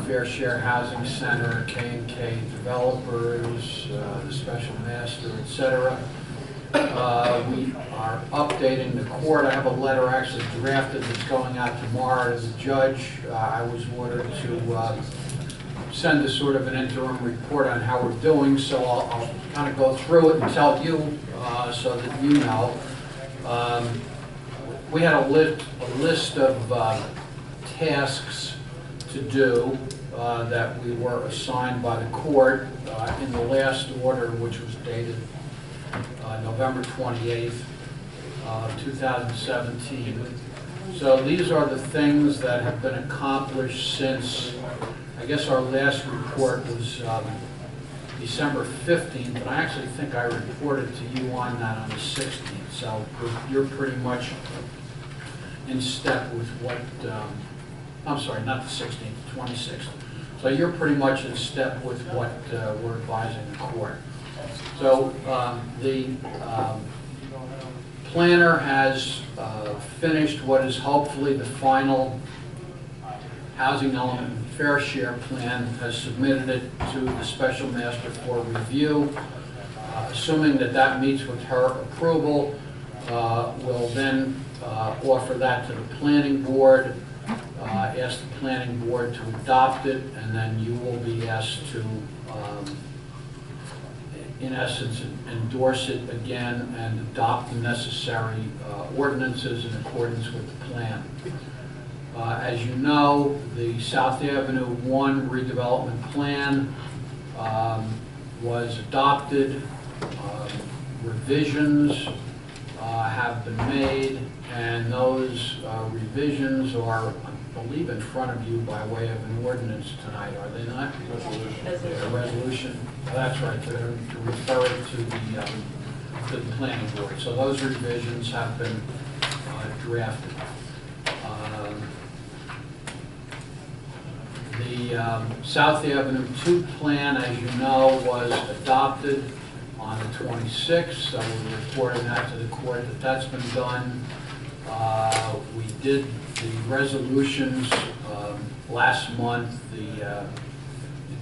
Fair Share Housing Center, K&K Developers, the Special Master, et cetera. We are updating the court. I have a letter actually drafted that's going out tomorrow to the judge. I was ordered to send a sort of an interim report on how we're doing, so I'll kind of go through it and tell you so that you know. We had a list of tasks to do that we were assigned by the court in the last order, which was dated November 28th, 2017. So these are the things that have been accomplished since, I guess our last report was December 15th, and I actually think I reported to you on that on the 16th. So you're pretty much in step with what, I'm sorry, not the 16th, the 26th. So you're pretty much in step with what we're advising the court. So the planner has finished what is hopefully the final housing element fair share plan, has submitted it to the special master for review. Assuming that that meets with her approval, we'll then offer that to the planning board, ask the planning board to adopt it, and then you will be asked to, in essence, endorse it again and adopt the necessary ordinances in accordance with the plan. As you know, the South Avenue 1 redevelopment plan was adopted. Revisions have been made, and those revisions are, I believe, in front of you by way of an ordinance tonight, are they not? A resolution. That's right, to refer it to the planning board. So those revisions have been drafted. The South Avenue 2 plan, as you know, was adopted on the 26th, so we're reporting that to the court that that's been done. We did the resolutions last month, the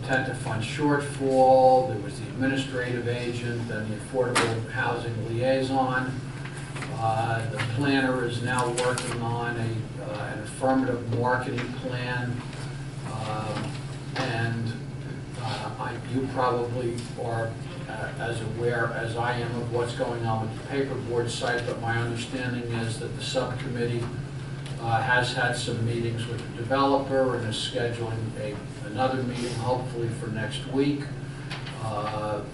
intent to fund shortfall, there was the administrative agent and the affordable housing liaison. The planner is now working on an affirmative marketing plan. And you probably are as aware as I am of what's going on with the paperboard site, but my understanding is that the subcommittee has had some meetings with the developer and is scheduling another meeting hopefully for next week.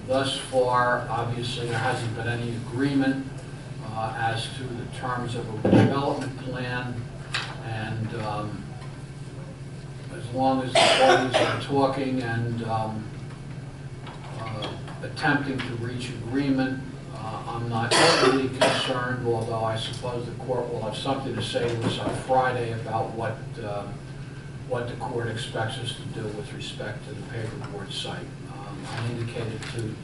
Thus far, obviously, there hasn't been any agreement as to the terms of a development plan, and as long as the parties are talking and attempting to reach agreement, I'm not overly concerned, although I suppose the court will have something to say to us on Friday about what the court expects us to do with respect to the paperboard site.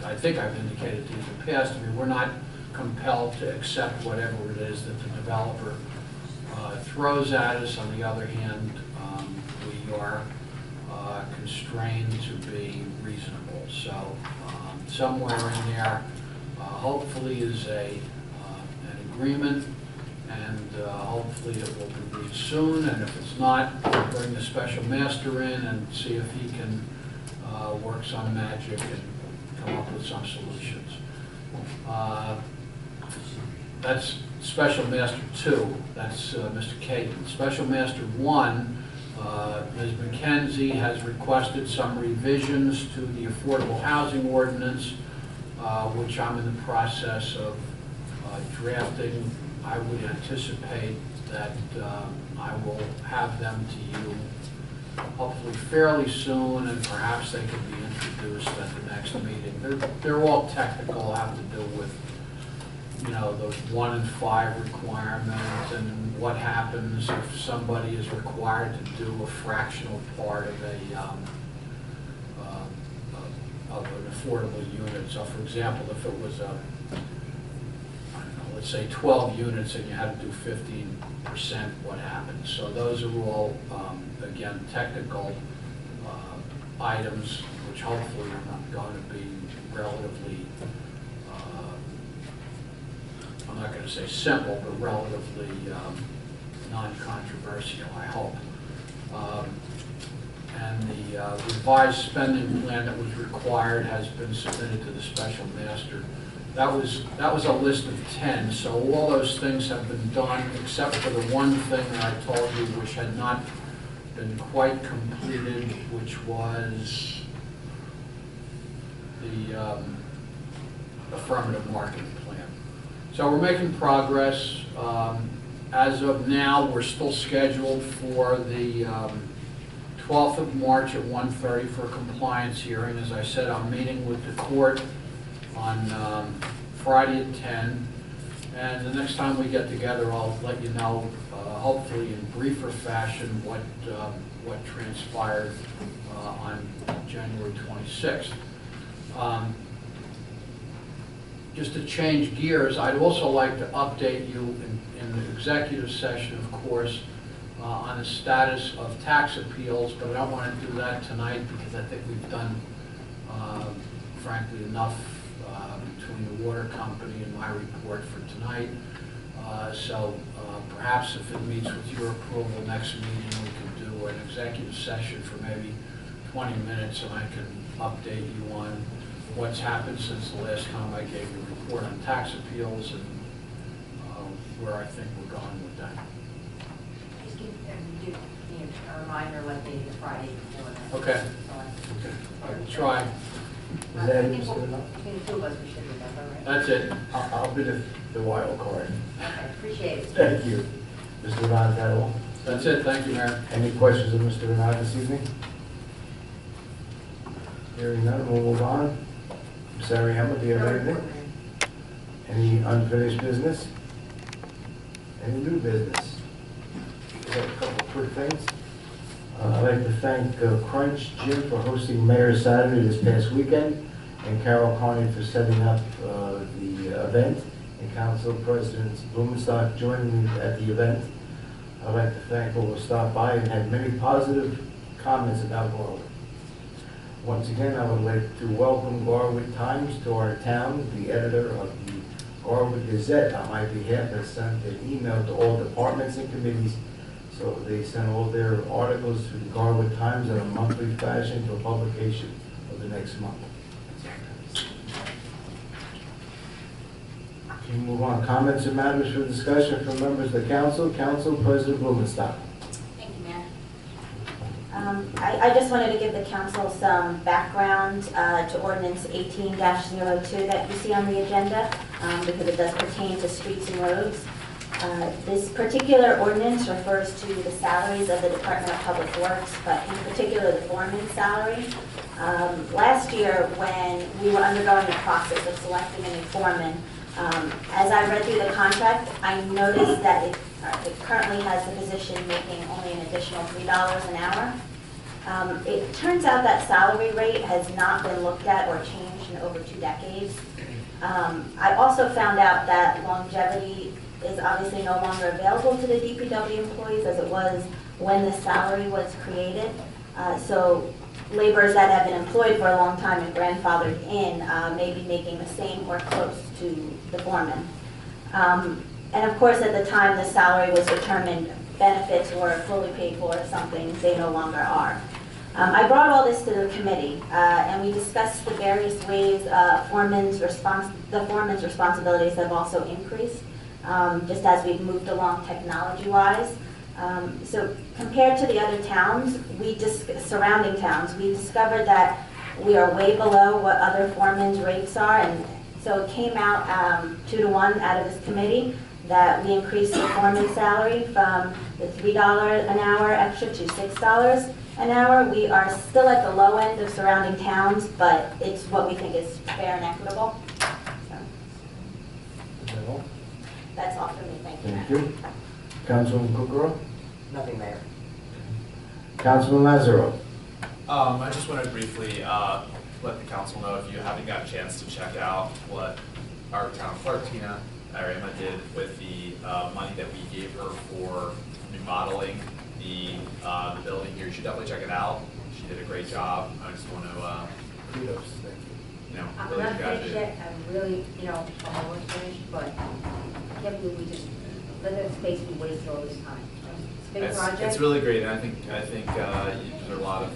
I think I've indicated to you in the past, I mean, we're not compelled to accept whatever it is that the developer throws at us. On the other hand, we are constrained to be reasonable. So somewhere in there, hopefully is an agreement, and hopefully it will be reached soon. And if it's not, we'll bring the special master in and see if he can work some magic and come up with some solutions. That's Special Master 2, that's Mr. Caton. Special Master 1, Ms. McKenzie has requested some revisions to the affordable housing ordinance, which I'm in the process of drafting. I would anticipate that I will have them to you hopefully fairly soon, and perhaps they can be introduced at the next meeting. They're all technical, have to do with, you know, the 1 in 5 requirement and what happens if somebody is required to do a fractional part of an affordable unit. So for example, if it was let's say 12 units and you had to do 15%, what happens? So those are all, again, technical items, which hopefully are not going to be relatively, I'm not going to say simple, but relatively non-controversial, I hope. And the revised spending plan that was required has been submitted to the special master. That was a list of 10, so all those things have been done except for the one thing that I told you which had not been quite completed, which was the affirmative marketing plan. So we're making progress. As of now, we're still scheduled for the 12th of March at 1:30 for a compliance hearing. As I said, I'm meeting with the court on Friday at 10, and the next time we get together, I'll let you know, hopefully in briefer fashion, what transpired on January 26th. Just to change gears, I'd also like to update you in the executive session, of course, on the status of tax appeals, but I don't want to do that tonight because I think we've done, frankly, enough between the water company and my report for tonight. So perhaps if it meets with your approval next meeting, we can do an executive session for maybe 20 minutes, and I can update you on what's happened since the last time I gave you a report on tax appeals and where I think we're going with that. do me a reminder like maybe the Friday before that. Okay. So I'll try. Is that I it, think Mr. Donato? between the two of us, we should remember, right? That's it. I'll be the wild card. Okay, appreciate it. Thank you. Mr. Donato, is that all? That's it. Thank you, Mayor. Any questions of Mr. Donato this evening? Hearing none, we'll move on. Ms. Ariema, do you have anything? Any unfinished business? Any new business? We have a couple quick things. I'd like to thank Crunch Gym for hosting Mayor's Saturday this past weekend, and Carol Carney for setting up the event, and Council President Blumenstock joining me at the event. I'd like to thank all who stopped by and had many positive comments about Garwood. Once again, I would like to welcome Garwood Times to our town. The editor of the Garwood Gazette, on my behalf, has sent an email to all departments and committees. So they send all their articles to the Garwood Times in a monthly fashion for publication of the next month. Can we move on? Comments and matters for discussion from members of the council. Council President Blumenstock. Thank you, Mayor. I just wanted to give the council some background to ordinance 18-02 that you see on the agenda, because it does pertain to streets and roads. This particular ordinance refers to the salaries of the Department of Public Works, but in particular the foreman's salary. Last year, when we were undergoing the process of selecting a new foreman, as I read through the contract, I noticed that it currently has the position making only an additional $3 an hour. It turns out that salary rate has not been looked at or changed in over 2 decades. I also found out that longevity is obviously no longer available to the DPW employees as it was when the salary was created. So laborers that have been employed for a long time and grandfathered in may be making the same or close to the foreman. And of course, at the time the salary was determined, benefits were fully paid for, something they no longer are. I brought all this to the committee, and we discussed the various ways the foreman's responsibilities have also increased, just as we've moved along technology-wise. So compared to the other towns, surrounding towns, we discovered that we are way below what other foremen's rates are, and so it came out 2-to-1 out of this committee that we increased the foreman's salary from the $3 an hour extra to $6 an hour. We are still at the low end of surrounding towns, but it's what we think is fair and equitable. So, Is that all? that's all for me. Thank you. Thank you. Councilman Kukrow. Nothing, Mayor. Councilman Lazaro. I just want to briefly let the council know, if you haven't got a chance to check out what our town clerk, Tina Ariema, did with the money that we gave her for remodeling the building here. You should definitely check it out. She did a great job. I just want to, Kudos. Thank you. I'm really not finished congratulate. yet, I'm really, I'm almost finished, but I can't believe we just let that space be wasted all this time. It's a big project. It's really great, and I think you deserve a lot of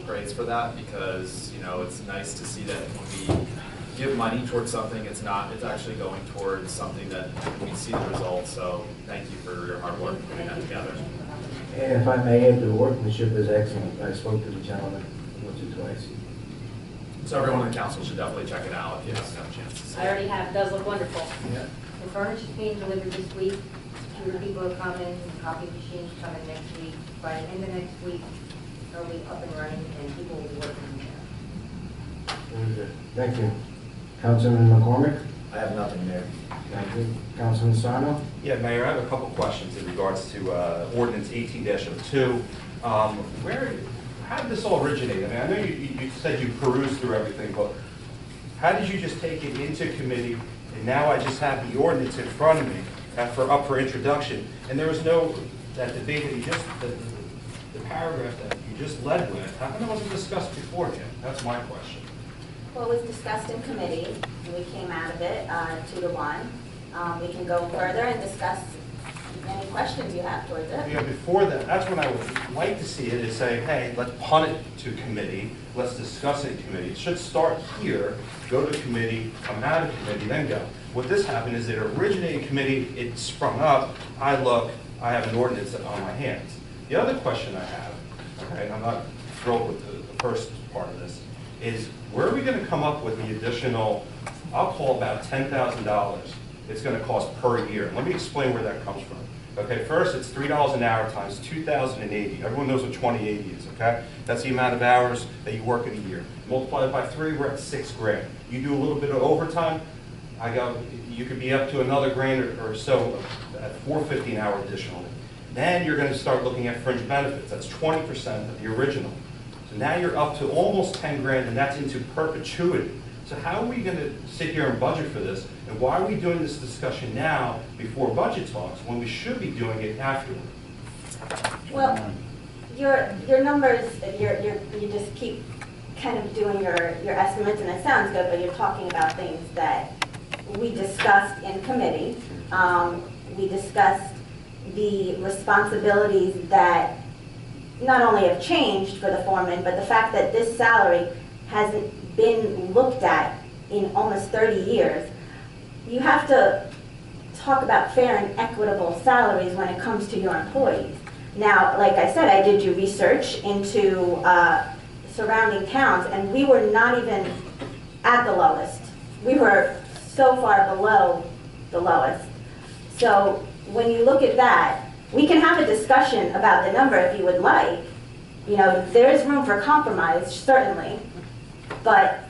praise for that, because it's nice to see that when we give money towards something, it's actually going towards something that we see the results. So thank you for your hard work putting that together. And if I may add, the workmanship is excellent. I spoke to the gentleman once or twice. So everyone in the council should definitely check it out if you haven't had a chance to see I already have, it does look wonderful. Yeah. The furniture's being delivered this week, security people are coming, copy machines coming next week. By the end of next week, it'll be up and running, and people will be working in there. Very good. Thank you. Councilman McCormick. I have nothing there. Thank you. Councilman Sarno. Yeah, Mayor, I have a couple questions in regards to ordinance 18-02. How did this all originate? I mean, I know you said you perused through everything, but how did you just take it into committee, and now I just have the ordinance in front of me up for introduction, and there was no, that debate that you just, the paragraph that you just led with, how come it wasn't discussed beforehand? That's my question. Well, it was discussed in committee, and we came out of it 2-to-1. We can go further and discuss any questions you have towards it. Yeah, before that, that's when I would like to see it, is say, hey, let's punt it to committee, let's discuss it in committee. It should start here, go to committee, come out of committee, then go. What this happened is it originated in committee, it sprung up, I have an ordinance on my hands. The other question I have, okay, and I'm not thrilled with the first part of this, is where are we going to come up with the additional, I'll call about $10,000 it's going to cost per year? Let me explain where that comes from. Okay, first it's $3 an hour times 2,080. Everyone knows what 2080 is, okay? That's the amount of hours that you work in a year. Multiply it by 3, we're at $6 grand. You do a little bit of overtime, you could be up to another grand or so at $4.50 an hour additionally. Then you're going to start looking at fringe benefits. That's 20% of the original. So now you're up to almost 10 grand, and that's into perpetuity. So how are we going to sit here and budget for this? And why are we doing this discussion now before budget talks when we should be doing it afterward? Well, your numbers, you just keep kind of doing your estimates, and it sounds good, but you're talking about things that we discussed in committee. We discussed the responsibilities that not only have changed for the foreman, but the fact that this salary hasn't been looked at in almost 30 years. You have to talk about fair and equitable salaries when it comes to your employees. Now, like I said, I did your research into surrounding towns, and we were not even at the lowest. We were so far below the lowest. So when you look at that, we can have a discussion about the number if you would like. You know, there's room for compromise, certainly. But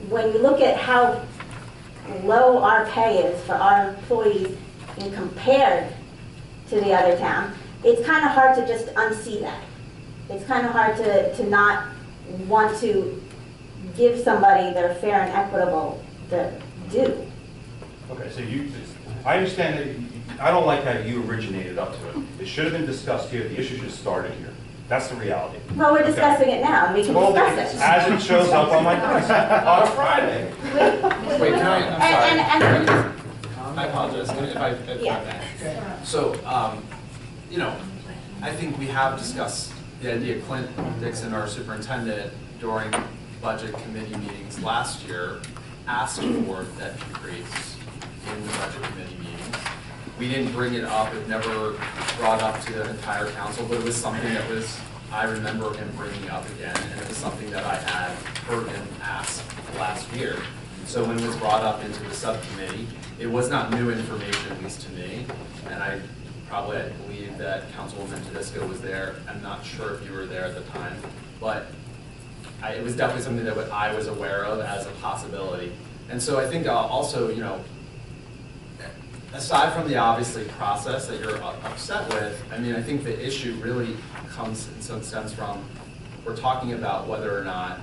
when you look at how low our pay is for our employees and compared to the other town, it's kind of hard to just unsee that. It's kind of hard to not want to give somebody their fair and equitable due. Okay, so I understand that I don't like how you originated up to it. It should have been discussed here. The issue should have started here. That's the reality. Well, we're discussing it now, and we can discuss it. As it shows up on my desk on a Friday. Wait, can I, I'm sorry. And I apologize if I may. So, you know, I think we have discussed the idea. Clint Dixon, our superintendent, during budget committee meetings last year, asked for that increase in the budget committee meetings. We didn't bring it up, it never brought up to the entire council, but it was something that I remember him bringing up again, and it was something that I had heard him ask last year. So when it was brought up into the subcommittee, it was not new information, at least to me, and I believe that Councilwoman Tedesco was there. I'm not sure if you were there at the time, but it was definitely something that I was aware of as a possibility. And so I think also, you know, aside from the obviously process that you're upset with, I mean, I think the issue really comes in some sense from, we're talking about whether or not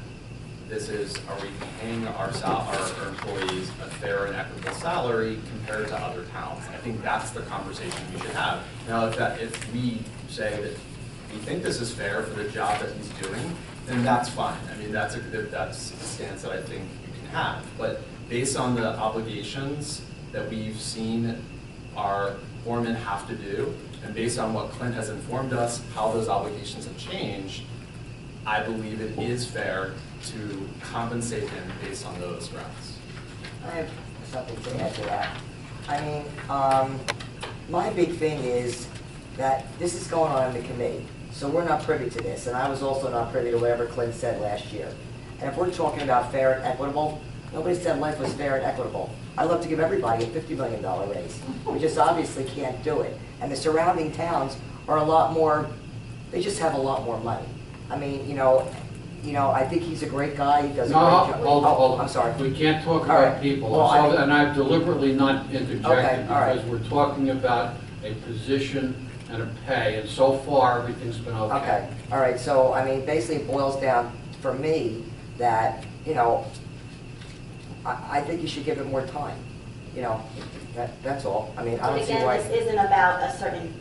this is, are we paying our employees a fair and equitable salary compared to other towns? I think that's the conversation we should have. Now, if we say that we think this is fair for the job that he's doing, then that's fine. I mean, that's a stance that I think you can have. But based on the obligations that we've seen our foremen have to do, and based on what Clint has informed us, how those obligations have changed, I believe it is fair to compensate him based on those grounds. I have something to add to that. I mean, my big thing is that this is going on in the committee, so we're not privy to this, and I was also not privy to whatever Clint said last year. And if we're talking about fair and equitable, nobody said life was fair and equitable. I'd love to give everybody a $50 million raise. We just obviously can't do it. And the surrounding towns are a lot more, they just have a lot more money. I mean, you know, I think he's a great guy. He does a great job. Hold. I'm sorry. We can't talk All about right. people, Well, and I've deliberately not interjected Okay, all right. because we're talking about a position and a pay, and so far, everything's been okay. Okay, all right, so, I mean, basically it boils down, for me, that, you know, I think you should give it more time, you know, that's all. I mean, I But don't see again, why. this isn't about a certain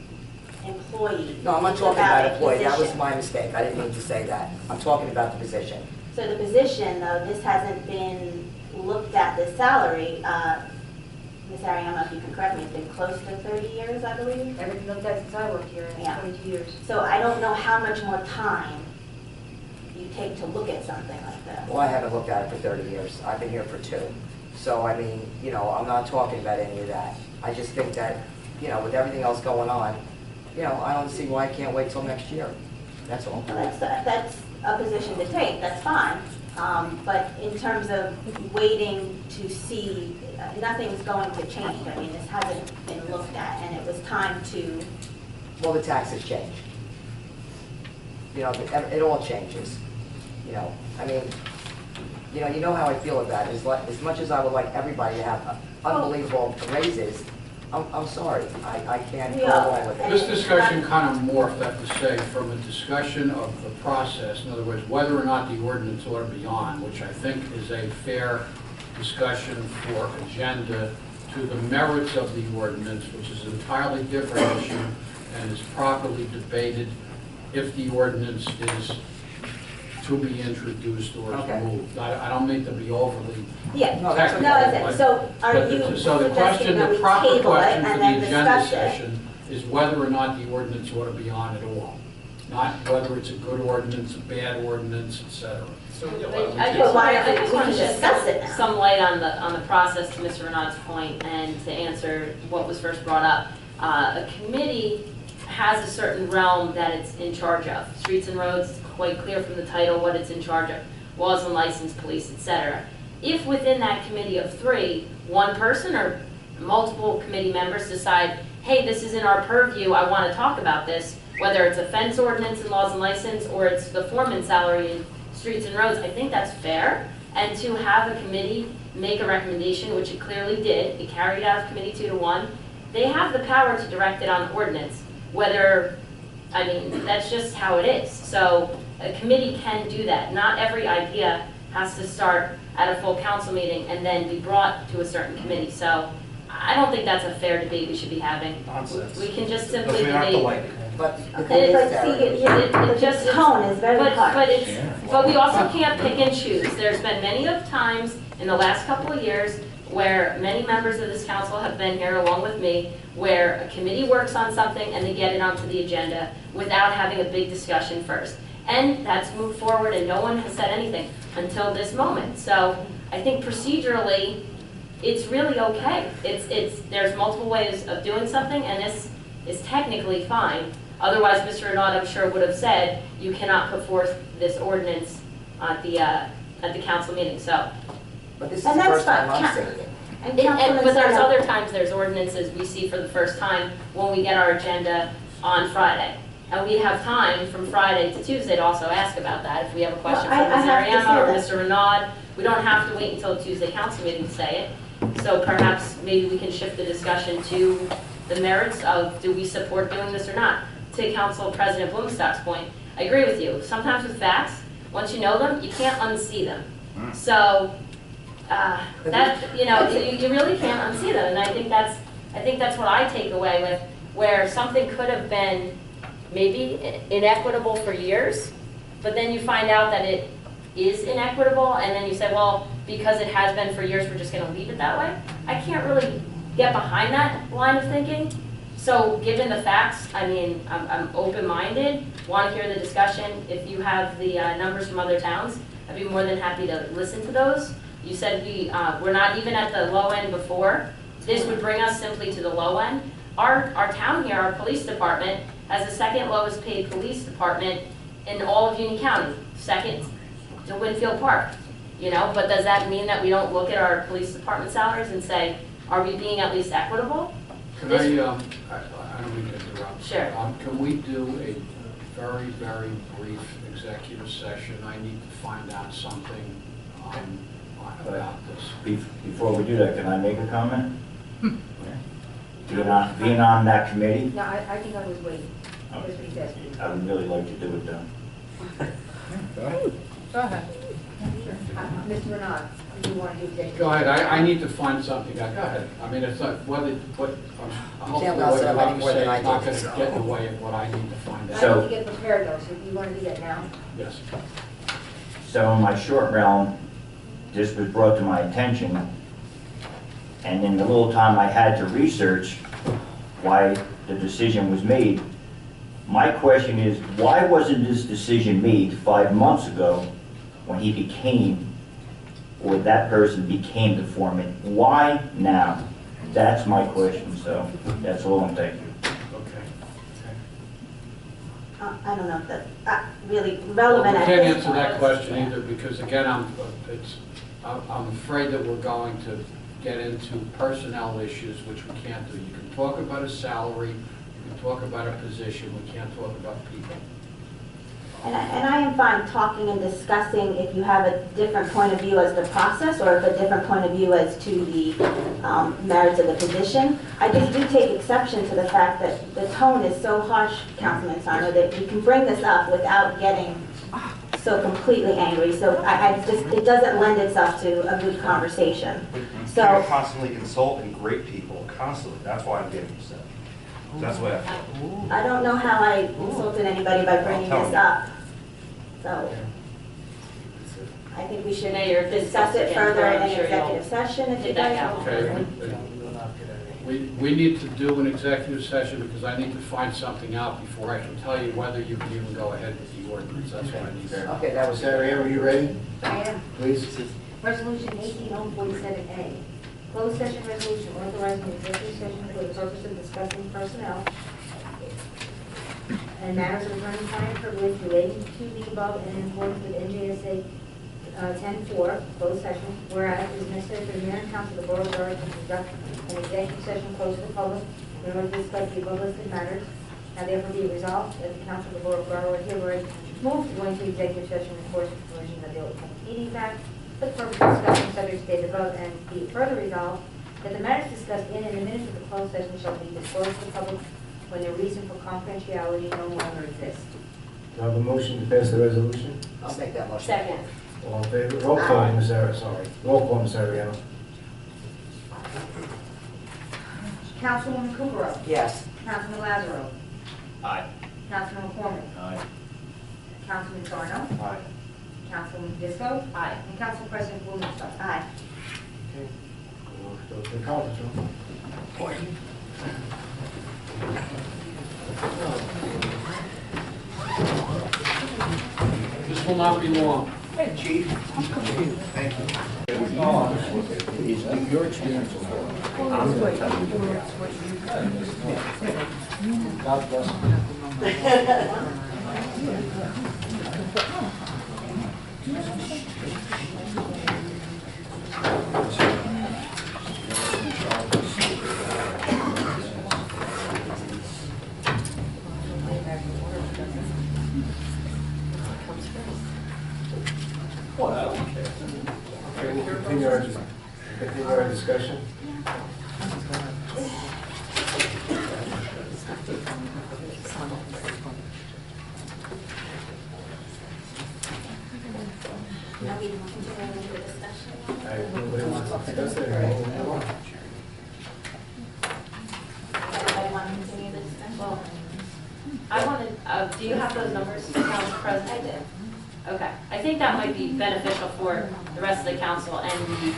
employee. No, I'm not It's talking about a employee, that was position. my mistake, I didn't mean to say that. I'm talking about the position. So the position, though, this hasn't been looked at, the salary, Ms. Ariano, if you can correct me, it's been close to 30 years, I believe? Everything looked at since I worked here, Yeah. 22 years. So I don't know how much more time you take to look at something like that. Well, I haven't looked at it for 30 years, I've been here for 2. So, I mean, you know, I'm not talking about any of that. I just think that, you know, with everything else going on, you know, I don't see why I can't wait till next year. That's all. Well, that's a position to take, that's fine. But in terms of waiting to see, nothing's going to change. I mean, this hasn't been looked at, and it was time to, Well, the taxes change. You know, it all changes. You know, I mean, you know how I feel about it. As much as I would like everybody to have unbelievable raises, I'm sorry, I can't go along with it. This discussion kind of morphed, I have to say, from a discussion of the process, in other words, whether or not the ordinance ought to be on, which I think is a fair discussion for agenda, to the merits of the ordinance, which is an entirely different issue and is properly debated if the ordinance is to be introduced or Okay. removed. I don't mean to be overly yeah. No, that's No, okay. I said, so are but you so the suggesting question, that the we proper table it question for and the then agenda discuss it? session is whether or not the ordinance ought to be on at all. Not whether it's a good ordinance, a bad ordinance, et cetera. So, yeah, But why I don't we Well, just why want don't we- to we can discuss it now. some light on the process, to Mr. Renaud's point, and to answer what was first brought up. A committee has a certain realm that it's in charge of. Streets and roads, it's quite clear from the title what it's in charge of. Laws and license, police, etc. If within that committee of 3, one person or multiple committee members decide, hey, this is in our purview, I want to talk about this, whether it's a fence ordinance and laws and license or it's the foreman's salary in streets and roads, I think that's fair. And to have a committee make a recommendation, which it clearly did, it carried out of committee 2-1, they have the power to direct it on ordinance, whether, I mean, that's just how it is. So a committee can do that. Not every idea has to start at a full council meeting and then be brought to a certain committee. So I don't think that's a fair debate we should be having. Nonsense. We can just Because simply we have to debate. like it. But the Okay, thing but is, see, Sarah, but the tone is very harsh. But we also can't pick and choose. There's been many of times in the last couple of years where many members of this council have been here along with me, where a committee works on something and they get it onto the agenda without having a big discussion first. And that's moved forward and no one has said anything until this moment. So I think procedurally, it's really okay. There's multiple ways of doing something and this is technically fine. Otherwise, Mr. Renaud, I'm sure, would have said, you cannot put forth this ordinance at the council meeting, so. but this is the And that's first time fine. I'm seeing it. And Councilman But there's Sena- other times, there's ordinances we see for the first time when we get our agenda on Friday. And we have time from Friday to Tuesday to also ask about that. If we have a question Well, from I Ms. have to Ariema or say Mr. Renaud, we don't have to wait until Tuesday council meeting to say it. So perhaps maybe we can shift the discussion to the merits of, do we support doing this or not? To Council President Bloomstock's point, I agree with you. Sometimes with facts, once you know them, you can't unsee them. So, that, you really can't unsee them, and I think that's what I take away with, where something could have been maybe inequitable for years, but then you find out that it is inequitable, and then you say, well, because it has been for years, we're just gonna leave it that way. I can't really get behind that line of thinking. So given the facts, I mean, I'm open-minded, want to hear the discussion. If you have the numbers from other towns, I'd be more than happy to listen to those. You said we're not even at the low end before. This would bring us simply to the low end. Our town here, our police department, has the second lowest paid police department in all of Union County, second to Winfield Park. But does that mean that we don't look at our police department salaries and say, are we being at least equitable? Can I don't mean to interrupt. Sure. Can we do a very, very brief executive session? I need to find out something about this. Before we do that, can I make a comment? Being on that committee, No, I think I was waiting. Just because. I would really like to do it though. Go ahead. Mr. Renaud, do you want to do executive? Go ahead, I need to find something out. Go ahead. I mean, it's not, hopefully can't what mess you're up about any to more say than I is not do, going to so. get in the way of what I need to find I out. need to get prepared though, so if you want to do that now. Yes. So in my short realm, this was brought to my attention, and in the little time I had to research why the decision was made, my question is, why wasn't this decision made 5 months ago when he became, or that person became the foreman? Why now? That's my question, so that's all, and thank you. Okay. I don't know if that's really Well, relevant we at can't this answer point. that question either, because again, I'm afraid that we're going to get into personnel issues, which we can't do. You can talk about a salary, you can talk about a position, we can't talk about people. And I am fine talking and discussing if you have a different point of view as the process, or if a different point of view as to the merits of the position. I just do take exception to the fact that the tone is so harsh, Councilman Sarno, that you can bring this up without getting so completely angry. So I just, it doesn't lend itself to a good conversation. You So, can't constantly insult and grade people, constantly. That's why I'm getting upset. That's why I feel. I don't know how I insulted anybody by bringing this up. So, I think we should Mayor, discuss it further in an I'm sure you'll executive session if you get that guys out. want. Okay, we need to do an executive session because I need to find something out before I can tell you whether you can even go ahead with the ordinance. That's what I need. Okay, that was Sarah Ann, are you ready? I am. Please. Resolution 18047A, closed session resolution authorizing executive session for the purpose of discussing personnel and matters of attorney-client privilege relating to the above and in accordance with NJSA 10-4, closed session, whereas it is necessary for the mayor and council of the borough of Berwick to conduct an executive session closed to the public in order to discuss the above listed matters. Now therefore be resolved that the council of the borough of Berwick hereby moves to go into executive session in accordance with the provisions of the Open Public Meetings Act for the purpose of discussing subjects stated above, and be it further resolved that the matters discussed in and the minutes of the closed session shall be disclosed to the public when the reason for confidentiality no longer exists. Do I have a motion to pass the resolution? I'll make that motion. Second. All in favor? Roll call, Ms. Sarah, sorry. Roll call, Ms. Ariano. Councilwoman Kukrow. Yes. Councilman Lazaro. Aye. Councilman McCormick. Aye. Councilman Sarno. Aye. Councilman Disco. Aye. And Council President Blumenthal. Aye. Okay. Go to the conference room. This will not be long. Chief. Thank you. Is your experience I'm going to tell you. God bless you. Okay, we'll continue our discussion. Now we can continue the discussion. All right, nobody wants to discuss it, or move on? Everybody want to continue the discussion? Well, I wanted, do you have those numbers, Council President? I did. Okay, I think that might be beneficial for the rest of the council and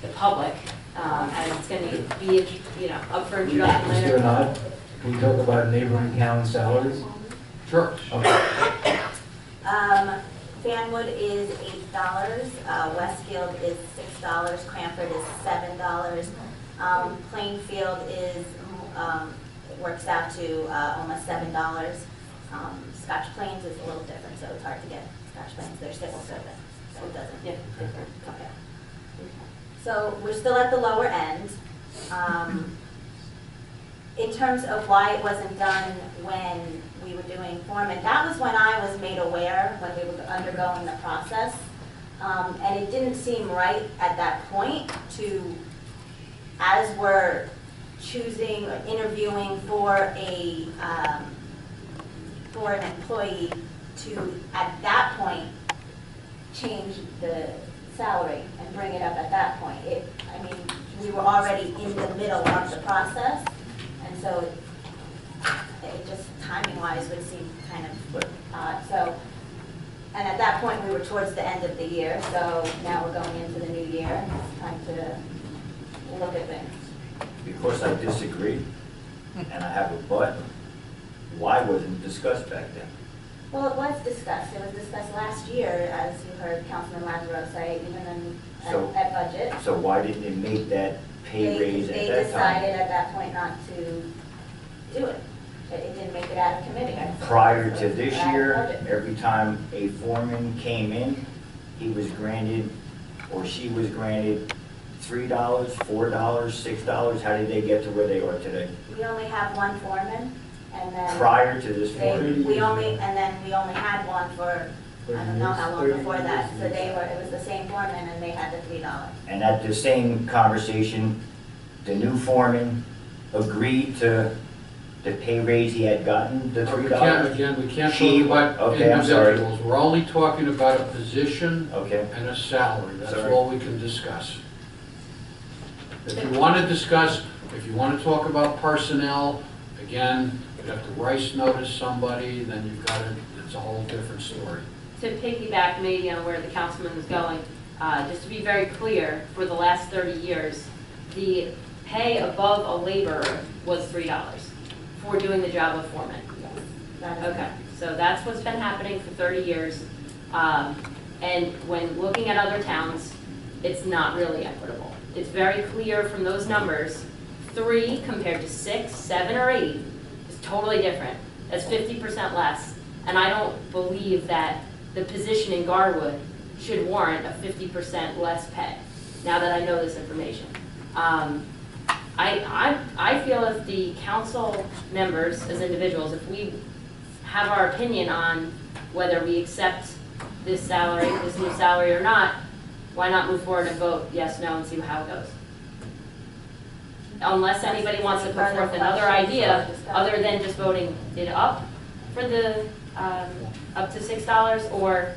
the public, and it's going to be, you know, up for introduction Mr. later. Anand, can we talk about neighboring town salaries? Sure. Okay. Fanwood is $8, Westfield is $6, Cranford is $7. Plainfield is, works out to almost $7. Scotch Plains is a little different, so it's hard to get Scotch Plains, they're civil service, so it doesn't. Yeah, different. Okay. So we're still at the lower end. In terms of why it wasn't done when we were doing foreman, that was when I was made aware, when we were undergoing the process. And it didn't seem right at that point to, as we're choosing or interviewing for an employee, to, at that point, change the salary and bring it up at that point. I mean, we were already in the middle of the process, and so it just timing-wise would seem kind of odd. So, and at that point, we were towards the end of the year, so now we're going into the new year, and it's time to look at things. Because I disagree, and I have a but, why wasn't it discussed back then? Well, it was discussed. It was discussed last year, as you heard Councilman Lazaro say, even at budget. So why didn't it make that pay raise at They that time? decided at that point not to do it. It didn't make it out of committee. Prior to this Out of year, budget. every time a foreman came in, he was granted, or she was granted $3, $4, $6. How did they get to where they are today? We only have one foreman, and then. Prior to this They, foreman? we only had one for, I don't know how long before that, so it was the same foreman and they had the $3. And at the same conversation, the new foreman agreed to the pay raise he had gotten, the $3? We can't She- talk about okay, I'm sorry. individuals. We're only talking about a position Okay. and a salary. That's Sorry. all we can discuss. If you want to discuss, if you want to talk about personnel, again, you have to Rice notice somebody, then you've got to, it's a whole different story. To piggyback maybe on where the councilman was going, just to be very clear, for the last 30 years, the pay above a laborer was $3 for doing the job of foreman. Okay, so that's what's been happening for 30 years. And when looking at other towns, it's not really equitable. It's very clear from those numbers, 3 compared to 6, 7, or 8 is totally different. That's 50% less. And I don't believe that the position in Garwood should warrant a 50% less pay, now that I know this information. I feel if the council members, as individuals, if we have our opinion on whether we accept this salary, this new salary or not, why not move forward and vote yes, no, and see how it goes? Unless anybody wants to put forth another idea, other than just voting it up for the, up to $6, or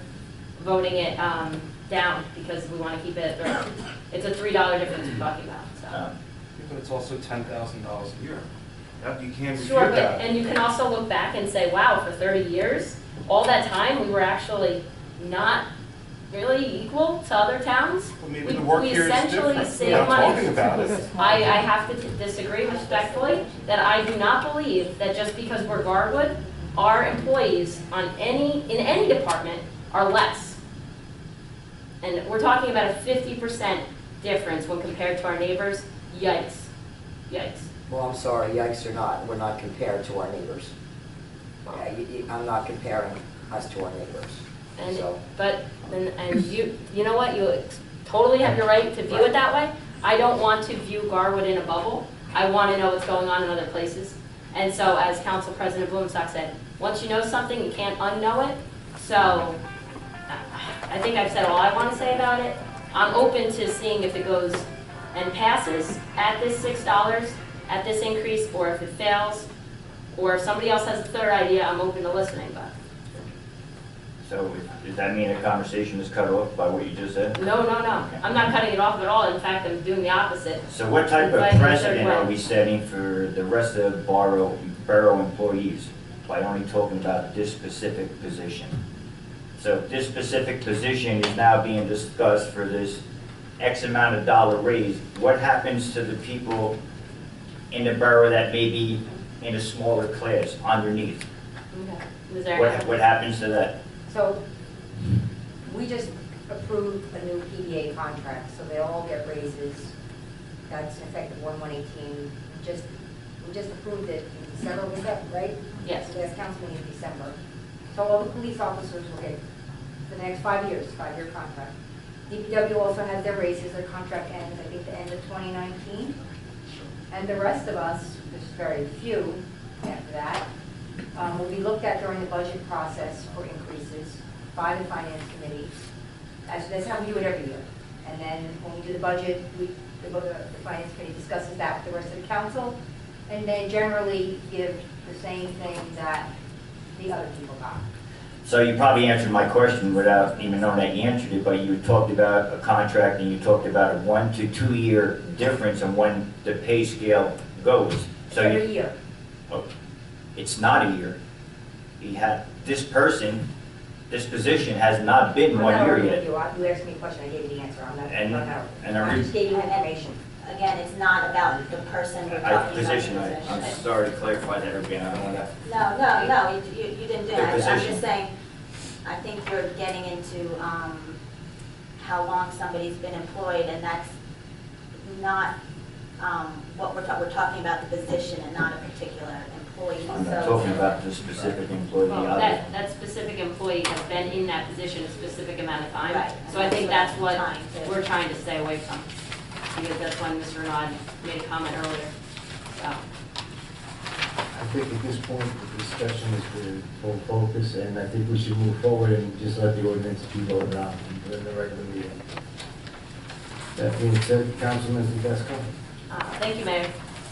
voting it down because we want to keep it at 30. It's a $3 difference we're talking about, so. But it's also $10,000 a year. You can't refute Sure, but, that. and you can also look back and say, wow, for 30 years, all that time, we were actually not really equal to other towns. Well, maybe We- the work we here is essentially different. save We're not money. talking about it. I have to disagree respectfully, that I do not believe that just because we're Garwood, our employees in any department are less. And we're talking about a 50% difference when compared to our neighbors. Yikes, yikes. Well, I'm sorry, yikes or not, we're not compared to our neighbors. I'm not comparing us to our neighbors. And, So- and you know what, you totally have your right to view it that way. I don't want to view Garwood in a bubble. I want to know what's going on in other places. And so, as Council President Bloomstock said, once you know something, you can't unknow it. So, I think I've said all I want to say about it. I'm open to seeing if it goes and passes at this $6, at this increase, or if it fails, or if somebody else has a third idea, I'm open to listening, but. So does that mean a conversation is cut off by what you just said? No, no, no. I'm not cutting it off at all. In fact, I'm doing the opposite. So what type of Inviting a third precedent are way. we setting for the rest of the borough employees by only talking about this specific position? So if this specific position is now being discussed for this X amount of dollar raise, what happens to the people in the borough that may be in a smaller class underneath? Okay. Was there? What happens to that? So, we just approved a new PDA contract, so they all get raises. That's effective 1/1/18. We just approved it in December, was that right? Yes. Last council meeting in December. So all the police officers will get, for the next 5 years, 5-year contract. DPW also has their raises, their contract ends, I think, the end of 2019. And the rest of us, there's very few after that, will be looked at during the budget process for increases by the finance committee. That's how we do it every year. And then when we do the budget, the finance committee discusses that with the rest of the council, and then generally give the same thing that the other people got. So you probably answered my question without even knowing that you answered it, but you talked about a contract and you talked about a 1 to 2 year difference on when the pay scale goes. So Every year. Oh, it's not a year. This person, this position has not been 1 year yet. You asked me a question, I gave you the answer. I'm not, I I just gave you information. Again, it's not about the person we're talking about. position, the I'm position. sorry to clarify that again, I don't want to. No, you didn't do The that. I'm position. just saying, I think you're getting into how long somebody's been employed, and that's not we're talking about the position and not a particular employee. I'm not So- talking about the specific employee. Well, either. that specific employee has been in that position a specific amount of time. Right. So I think that's what Trying to- we're trying to stay away from. Because that's when Mr. Renard made a comment earlier. So, I think at this point, the discussion is the full focus, and I think we should move forward and just let the ordinance be voted on in the regular meeting. That being said, Councilman Tedesco? thank you, Mayor.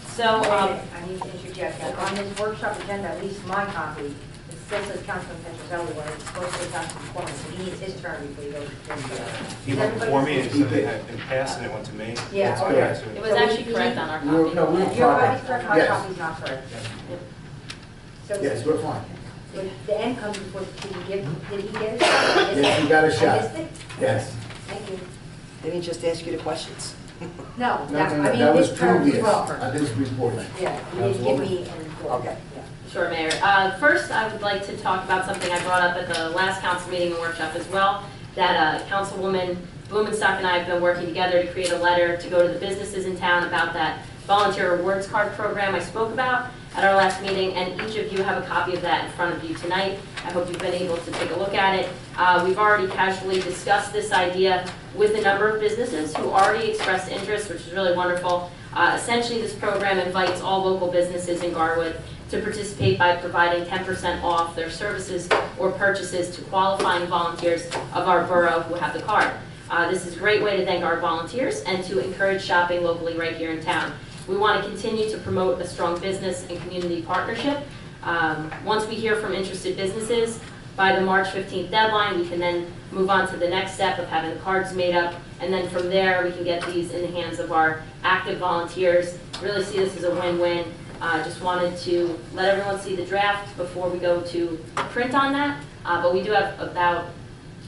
So, Wait a minute, I need to interject. On this workshop agenda, at least my copy, it still says Councilman Petrozelli, where it's supposed to say Councilman Corman, so he needs his turn before he goes. He went before me, and so they had been passed, and it went to me. Yeah, That's okay. correct. it was actually correct on our copy. No, we're Your fine. copy's correct, my Yes. copy's not correct. So Yes, we're fine. but the end comes before, did he get it? Yes, you got a I shot. missed it? Yes. Thank you. Didn't he just ask you the questions? No, No, that, no, I no, mean, that was this term was previous, well. on this report. Yeah, you didn't give me an report. Okay. Yeah. Sure, Mayor. First, I would like to talk about something I brought up at the last council meeting and workshop as well, that Councilwoman Blumenstock and I have been working together to create a letter to go to the businesses in town about that volunteer rewards card program I spoke about at our last meeting, and each of you have a copy of that in front of you tonight. I hope you've been able to take a look at it. We've already casually discussed this idea with a number of businesses who already expressed interest, which is really wonderful. Essentially, this program invites all local businesses in Garwood to participate by providing 10% off their services or purchases to qualifying volunteers of our borough who have the card. This is a great way to thank our volunteers and to encourage shopping locally right here in town. We want to continue to promote a strong business and community partnership. Once we hear from interested businesses, by the March 15th deadline, we can then move on to the next step of having the cards made up, and then from there, we can get these in the hands of our active volunteers. Really see this as a win-win. Just wanted to let everyone see the draft before we go to print on that, but we do have about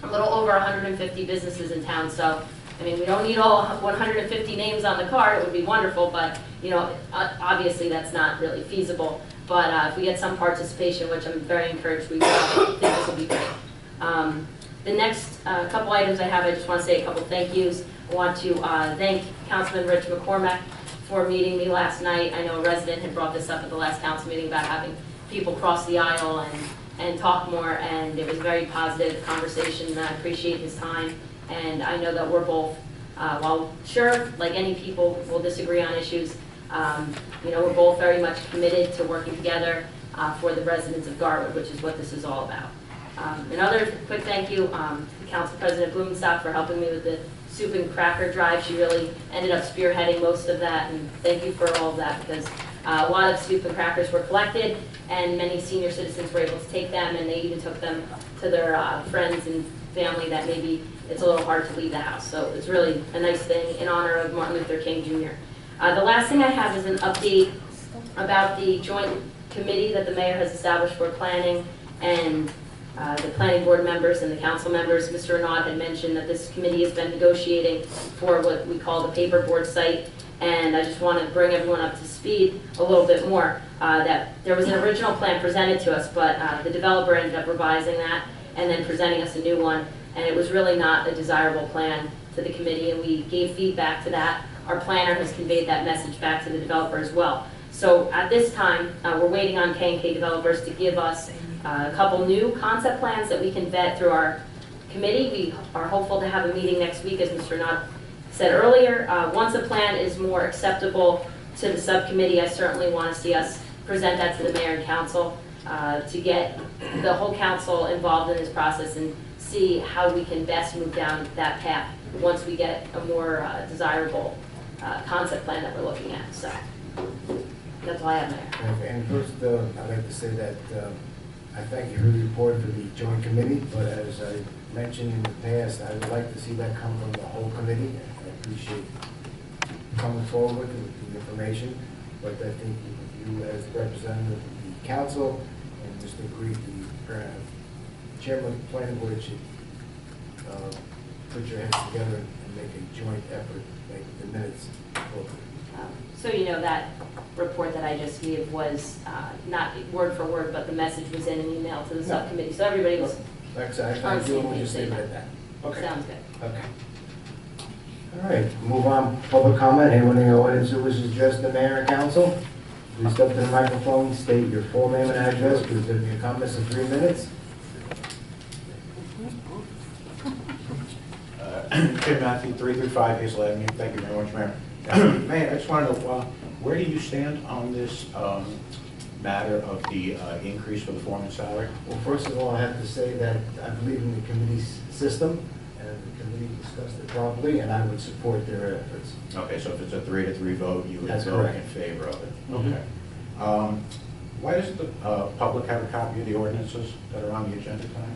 a little over 150 businesses in town, so I mean, we don't need all 150 names on the card. It would be wonderful, but you know, obviously that's not really feasible. But if we get some participation, which I'm very encouraged we will, I think this will be great. The next couple items I have, I just want to say a couple thank yous. I want to thank Councilman Rich McCormack for meeting me last night. I know a resident had brought this up at the last council meeting about having people cross the aisle and talk more, and it was a very positive conversation, and I appreciate his time. And I know that we're both, while sure, like any people, we'll disagree on issues, you know, we're both very much committed to working together for the residents of Garwood, which is what this is all about. Another quick thank you to Council President Blumenstock for helping me with the soup and cracker drive. She really ended up spearheading most of that, and thank you for all of that, because a lot of soup and crackers were collected, and many senior citizens were able to take them, and they even took them to their friends and family that maybe it's a little hard to leave the house. So it's really a nice thing in honor of Martin Luther King Jr. The last thing I have is an update about the joint committee that the mayor has established for planning, and the planning board members and the council members. Mr. Renaud had mentioned that this committee has been negotiating for what we call the paperboard site, and I just want to bring everyone up to speed a little bit more. That there was an original plan presented to us, but the developer ended up revising that and then presenting us a new one, and it was really not a desirable plan to the committee, and we gave feedback to that. Our planner has conveyed that message back to the developer as well. So at this time, we're waiting on K&K Developers to give us a couple new concept plans that we can vet through our committee. We are hopeful to have a meeting next week, as Mr. Renaud said earlier. Once a plan is more acceptable to the subcommittee, I certainly want to see us present that to the mayor and council to get the whole council involved in this process and see how we can best move down that path once we get a more desirable concept plan that we're looking at. So that's all I have, Mayor. And first, I'd like to say that I thank you for the report for the joint committee, but as I mentioned in the past, I would like to see that come from the whole committee. I appreciate coming forward with the information, but I think you as representative of the council and Mr. Grief, the chairman of the planning board, should put your heads together and make a joint effort, make the minutes appropriate. So you know, that report that I just gave was not word for word, but the message was in an email to the subcommittee, so everybody was Like I said, I on the feel same we'll page. just leave it at that. Okay. Sounds good. Okay. All All right, move on, public comment. Anyone in the audience who wishes to address the mayor and council, please step to the microphone, state your full name and address, please give your comments in 3 minutes. Tim Matthew, 335 Hazel Avenue. Thank you very much, Mayor. Mayor, I just want to know, where do you stand on this matter of the increase for the foreman salary? Well, first of all, I have to say that I believe in the committee's system, and the committee discussed it properly, and I would support their efforts. Okay, so if it's a 3-3 vote, you would That's vote correct. in favor of it? Mhm. Okay. Why doesn't the public have a copy of the ordinances that are on the agenda tonight?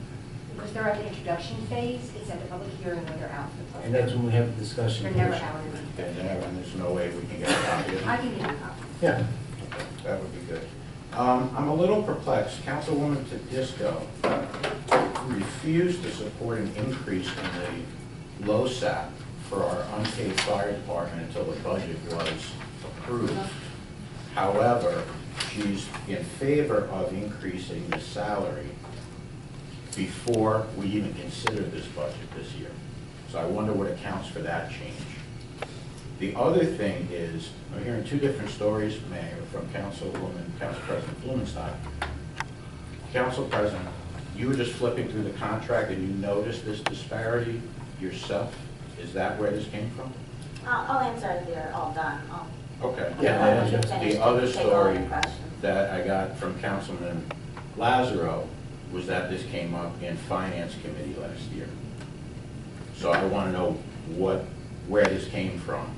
Because they're at the introduction phase, it's at the public hearing when they're out. for the And that's when we have the discussion. They're never out. And there's no way we can get a copy of them? I can give you a copy. Yeah. Okay, that would be good. I'm a little perplexed. Councilwoman Tedisco refused to support an increase in the LoSAP for our unpaid fire department until the budget was approved. However, she's in favor of increasing the salary before we even consider this budget this year. So I wonder what accounts for that change. The other thing is, I'm hearing two different stories, Mayor, from Council President Blumenstock. Council President, you were just flipping through the contract and you noticed this disparity yourself? Is that where this came from? I'll answer if they're all done. Okay. Yeah, And finish the other take all the story questions. that I got from Councilman Lazaro was that this came up in Finance Committee last year. So I want to know where this came from.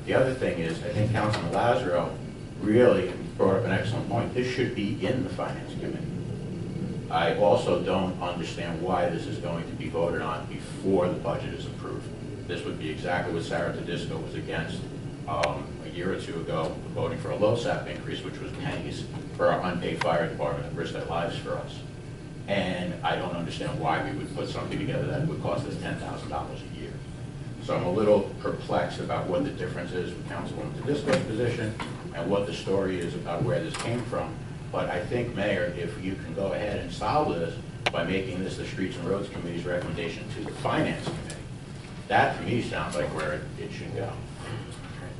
The other thing is, I think Councilman Lazaro really brought up an excellent point. This should be in the Finance Committee. I also don't understand why this is going to be voted on before the budget is approved. This would be exactly what Sarah Tedisco was against a year or two ago, voting for a LoSAP increase, which was pennies for our unpaid fire department and risk their lives for us. And I don't understand why we would put something together that would cost us $10,000 a year. So I'm a little perplexed about what the difference is with Councilwoman Tedisco's position and what the story is about where this came from. But I think, Mayor, if you can go ahead and solve this by making this the Streets and Roads Committee's recommendation to the Finance Committee, that to me sounds like where it should go.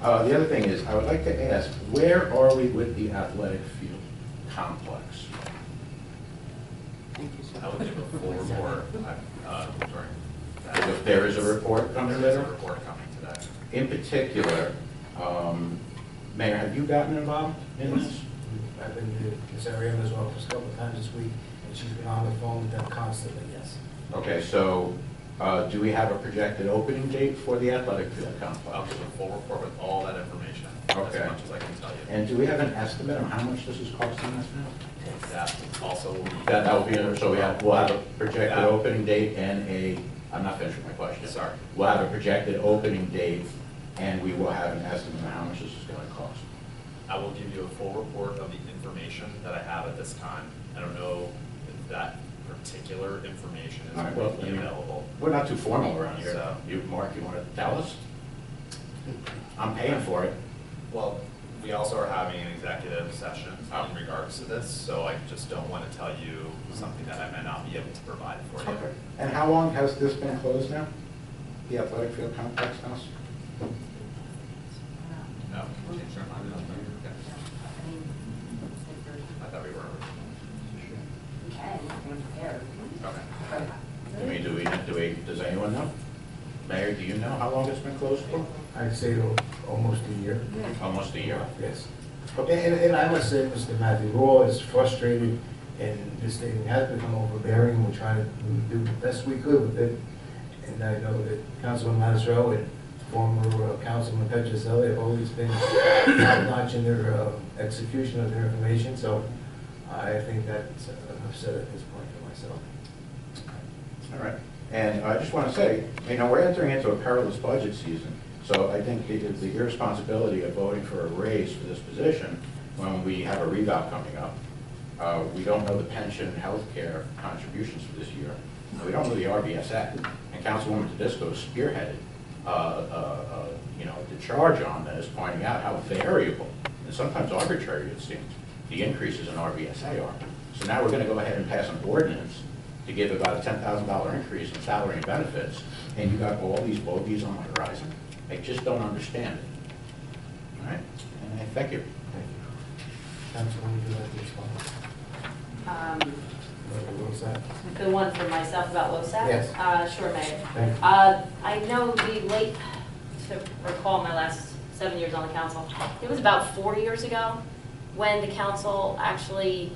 The other thing is, I would like to ask, where are we with the athletic field complex? I will give a full report during that. If there is a report coming There is a later? report coming today. In particular, Mayor, have you gotten involved in this? I've been to Ms. Ariana's office a couple of times this week, and she's been on the phone with them constantly, yes. Okay, so do we have a projected opening date for the athletic field I'll complex? give a full report with all that information, Okay. as much as I can tell you. And do we have an estimate on how much this is costing us now? That also will be. That will be, so we'll have a projected Yeah. opening date and I'm not finished with my question. Sorry. We'll have a projected opening date and we will have an estimate of how much this is going to cost. I will give you a full report of the information that I have at this time. I don't know if that particular information is All right, well, going to be available. We're not too formal around here. So- You, Mark, you want to tell us? I'm paying for it. Well, we also are having an executive session in regards to this, so I just don't want to tell you something that I may not be able to provide for you. Okay. And how long has this been closed now? The athletic field complex house? No, change your mind. Okay. I thought we were. Okay. I mean, does anyone know? Mayor, do you know how long it's been closed for? I'd say almost a year. Almost a year. Yes. And I must say, Mr. Matthew, we're all as frustrated, and this thing has become overbearing. We're trying to do the best we could with it. And I know that Councilman Lazaro and former Councilman Petroselli have always been top-notch in their execution of their information. So I think that's enough said at this point for myself. All right. And I just want to say, we're entering into a perilous budget season. So I think the irresponsibility of voting for a raise for this position when we have a revow coming up. We don't know the pension and health care contributions for this year. We don't know the RBSA. And Councilwoman Tedisco spearheaded the charge on this, pointing out how variable and sometimes arbitrary it seems the increases in RBSA are. So now we're going to go ahead and pass an ordinance to give about a $10,000 increase in salary and benefits, and you got all these bogeys on the horizon. I just don't understand it. All right? And I thank you. Councilman, would you like to respond? What was that? The one for myself about LoSAP? Yes. Sure, Mayor. Thank you. I know the late, to recall my last 7 years on the council, it was about 4 years ago when the council actually,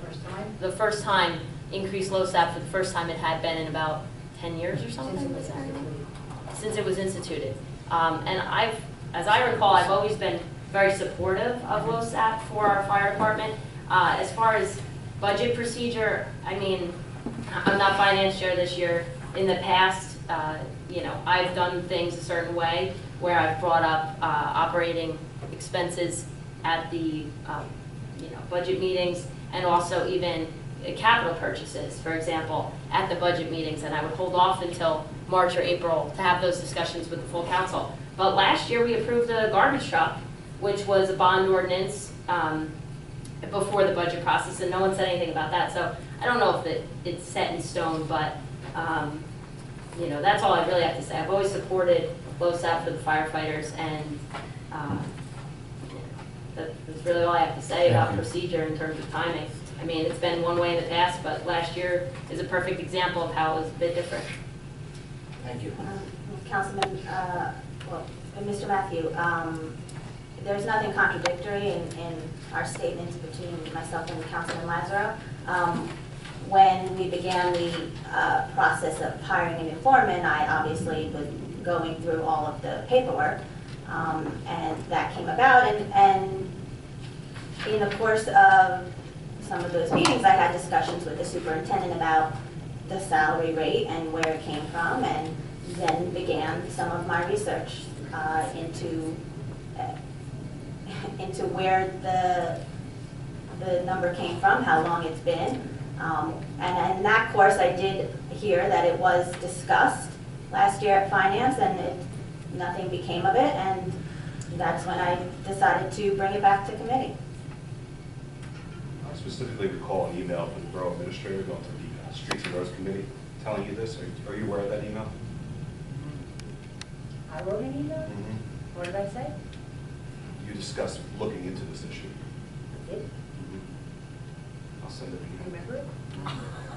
the first time, increased LoSAP for the first time it had been in about 10 years or something, was that right? Since it was instituted. And as I recall, I've always been very supportive of LoSAP for our fire department. As far as budget procedure, I mean, I'm not finance chair this year. In the past, I've done things a certain way where I've brought up operating expenses at the budget meetings, and also even capital purchases, for example, at the budget meetings, and I would hold off until March or April to have those discussions with the full council. But last year we approved a garbage truck, which was a bond ordinance before the budget process, and no one said anything about that. So I don't know if it's set in stone, but that's all I really have to say. I've always supported LoSAP for the firefighters, and that's really all I have to say about procedure in terms of timing. I mean, it's been one way in the past, but last year is a perfect example of how it was a bit different. Thank you. Councilman, Mr. Matthew, there's nothing contradictory in our statements between myself and Councilman Lazaro. When we began the process of hiring an informant, I obviously was going through all of the paperwork, and that came about, and in the course of some of those meetings, I had discussions with the superintendent about the salary rate and where it came from, and then began some of my research into where the number came from, how long it's been. And in that course, I did hear that it was discussed last year at Finance, and nothing became of it, and that's when I decided to bring it back to committee. I specifically recall an email from the Borough Administrator going to the Streets and Roads Committee telling you this. Are you aware of that email? I wrote an email? Mm-hmm. What did I say? You discussed looking into this issue. I did. I'll send it to you. Remember it?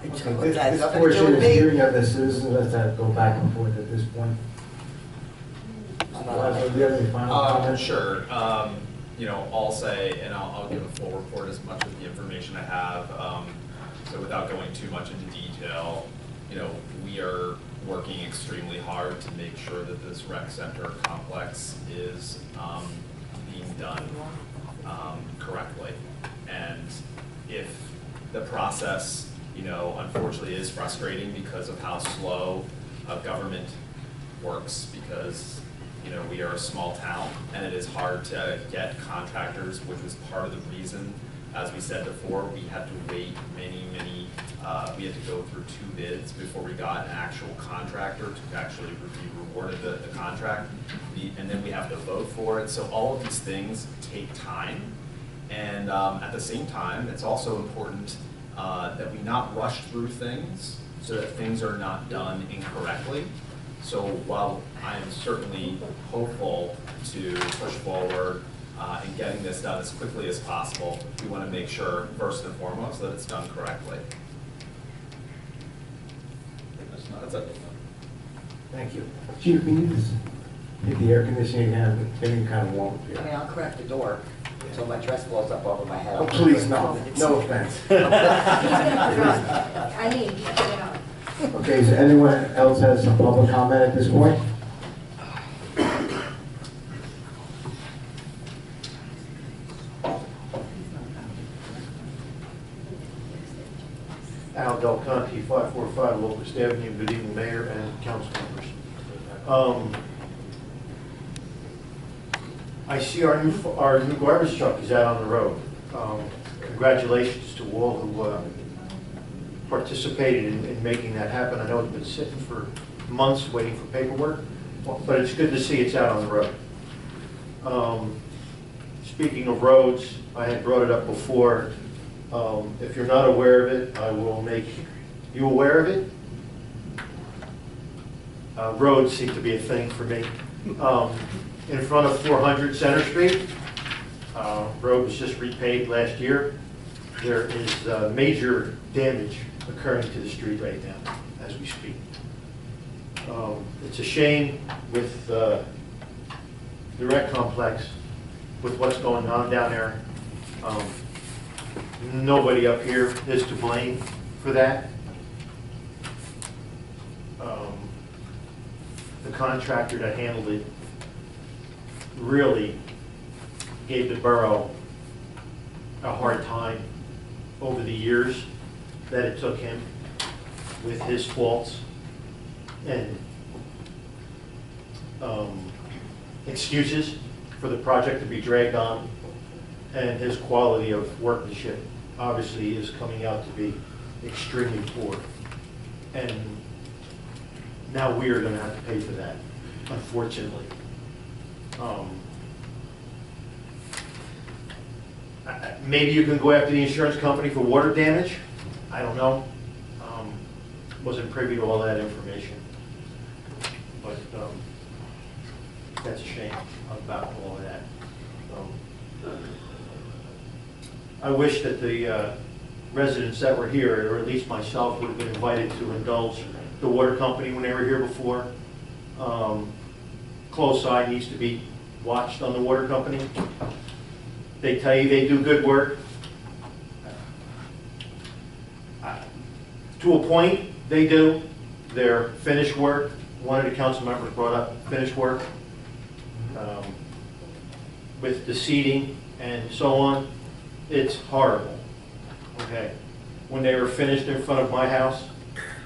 Okay, this portion is hearing of the citizens. Let's have go back and forth at this point. Lazaro, do you have any final comments? Sure. I'll say, and I'll give a full report as much of the information I have. So without going too much into detail, we are working extremely hard to make sure that this rec center complex is being done correctly. And if the process, unfortunately is frustrating because of how slow government works, because we are a small town and it is hard to get contractors, which was part of the reason, as we said before, we had to wait we had to go through 2 bids before we got an actual contractor to actually be rewarded the contract. And then we have to vote for it. So all of these things take time. And at the same time, it's also important that we not rush through things so that things are not done incorrectly. So while I am certainly hopeful to push forward in getting this done as quickly as possible, we want to make sure, first and foremost, that it's done correctly. That's it. Thank you. Chief, can you just hit the air conditioning again? It's getting kind of warm here. I mean, I'll crack the door until my dress falls up over my head. Oh, please, no. No offense. I need, you can get on. Okay, so anyone else has some public comment at this point? Al Del Conte, 545 Locust Avenue. Good evening, Mayor and council members. I see our new garbage truck is out on the road. Congratulations to all who participated in making that happen. I know it's been sitting for months waiting for paperwork, but it's good to see it's out on the road. Speaking of roads, I had brought it up before. If you're not aware of it, I will make you aware of it. Roads seem to be a thing for me. in front of 400 Center Street. Road was just repaved last year. There is major damage occurring to the street right now as we speak. It's a shame with the rec complex, with what's going on down there. Nobody up here is to blame for that. The contractor that handled it really gave the borough a hard time over the years that it took him with his faults and excuses for the project to be dragged on, and his quality of workmanship obviously is coming out to be extremely poor. And now we are going to have to pay for that, unfortunately. Maybe you can go after the insurance company for water damage. I don't know. Wasn't privy to all that information. But that's a shame about all of that. I wish that the residents that were here, or at least myself, would have been invited to indulge the water company when they were here before. Close eye needs to be watched on the water company. They tell you they do good work. To a point, they do. Their finished work, one of the council members brought up finished work with the seating and so on. It's horrible. Okay. When they were finished in front of my house,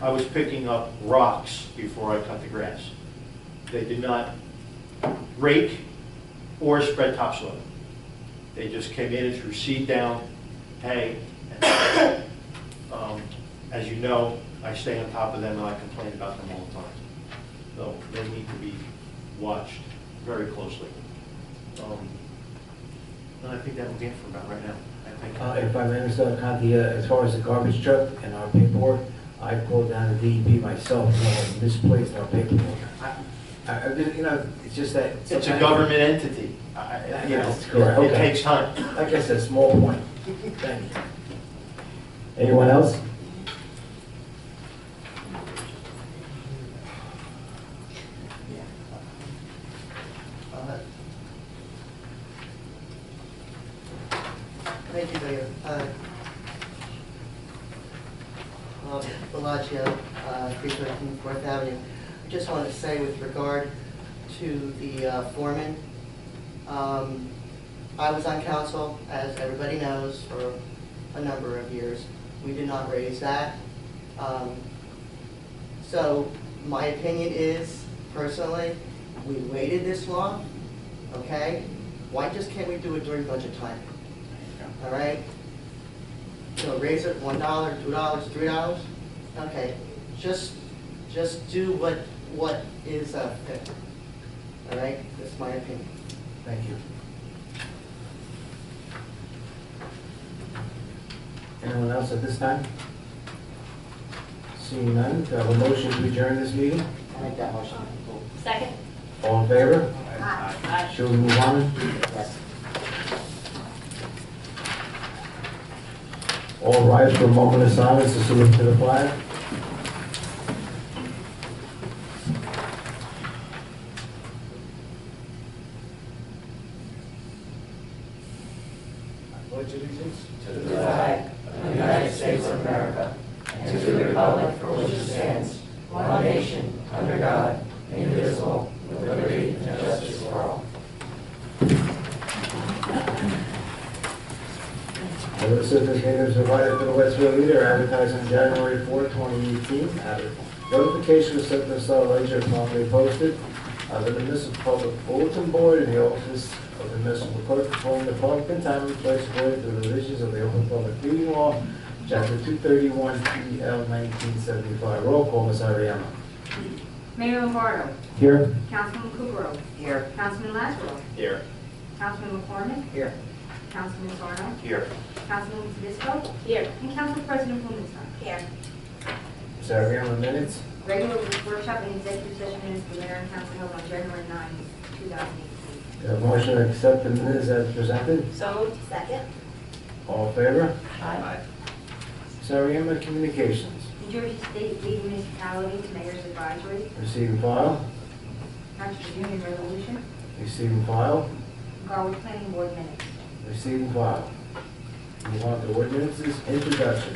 I was picking up rocks before I cut the grass. They did not rake or spread topsoil. They just came in and threw seed down, hay, and as you know, I stay on top of them and I complain about them all the time. So they need to be watched very closely. And I think that would be it for about right now. If I may, Mr. Conti, as far as the garbage truck and our paperwork, I called down the DEP myself, and misplaced our paperwork. You know, it's just that. It's a government entity. You know, That's correct. It Okay. takes time. I guess a small point. Thank you. Anyone else? Thank you, Mayor. Bellagio, 313 Fourth Avenue. I just want to say with regard to the foreman, I was on council, as everybody knows, for a number of years. We did not raise that. So my opinion is, personally, we waited this long, okay? Why just can't we do it during budget time? All right? So raise it $1, $2, $3. Okay, just do what is fair. All right, that's my opinion. Thank you. Anyone else at this time? Seeing none, do I have a motion to adjourn this meeting? I make that motion. Second? All in favor? Aye. Shall we move on? Yes. All rise for a moment of silence to salute to the flag. I pledge allegiance to the flag of the United States of America and to the republic for which it stands, one nation, under God, indivisible, with liberty and justice for all. Notice of this meeting is provided to the Westfield Leader, advertised on January 4, 2018. Notification of set the Star Ledger promptly posted on the Municipal Public Bulletin Board in the office of the Municipal Clerk, informing the public in time and place according to the provisions of the Open Public Meeting Law, Chapter 231, PL 1975. Roll call, Ms. Ariano. Mayor Lombardo. Here. Councilman Kukrow. Here. Councilman Lazaro. Here. Councilman McCormick. Here. Councilman Sarno. Here. Councilman Tedisco. Here. And Council President Blumenthal. Here. Ms. Ariano, minutes. Regular workshop and executive session minutes for mayor and council held on January 9, 2018. A motion to accept the minutes as presented. So moved. Second. All in favor? Aye. Sariema Communications. New Jersey State League of Municipalities Mayor's Advisory, Receive and file. Township Union Resolution, Receive and file. Garwood Planning Board minutes. Receive and file. Move on to ordinances, introduction.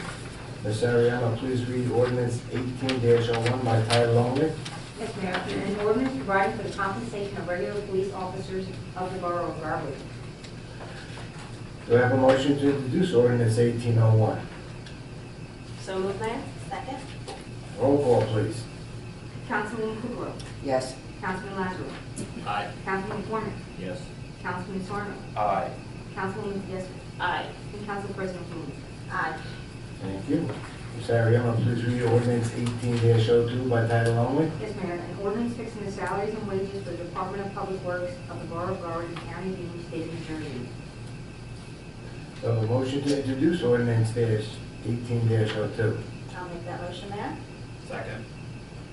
Ms. Ariano, please read ordinance 18-01 by title only. Yes, Mayor, an ordinance providing for the compensation of regular police officers of the Borough of Garwood. Do I have a motion to introduce ordinance 1801? So moved, Mayor. Second. Roll call, please. Councilman Kukrow. Yes. Councilman Lazarus. Aye. Councilman McCormick. Yes. Councilman Sarno. Aye. Councilwoman Yes. Aye. And Council President Blumer. Aye. Thank you. Ms. Ariano, please read ordinance 18-02 by title only. Yes, Mayor, an ordinance fixing the salaries and wages for the Department of Public Works of the Borough of Garwood and County of Union, State of New Jersey. Do I have a motion to introduce ordinance 18-02? I'll make that motion, Mayor. Second.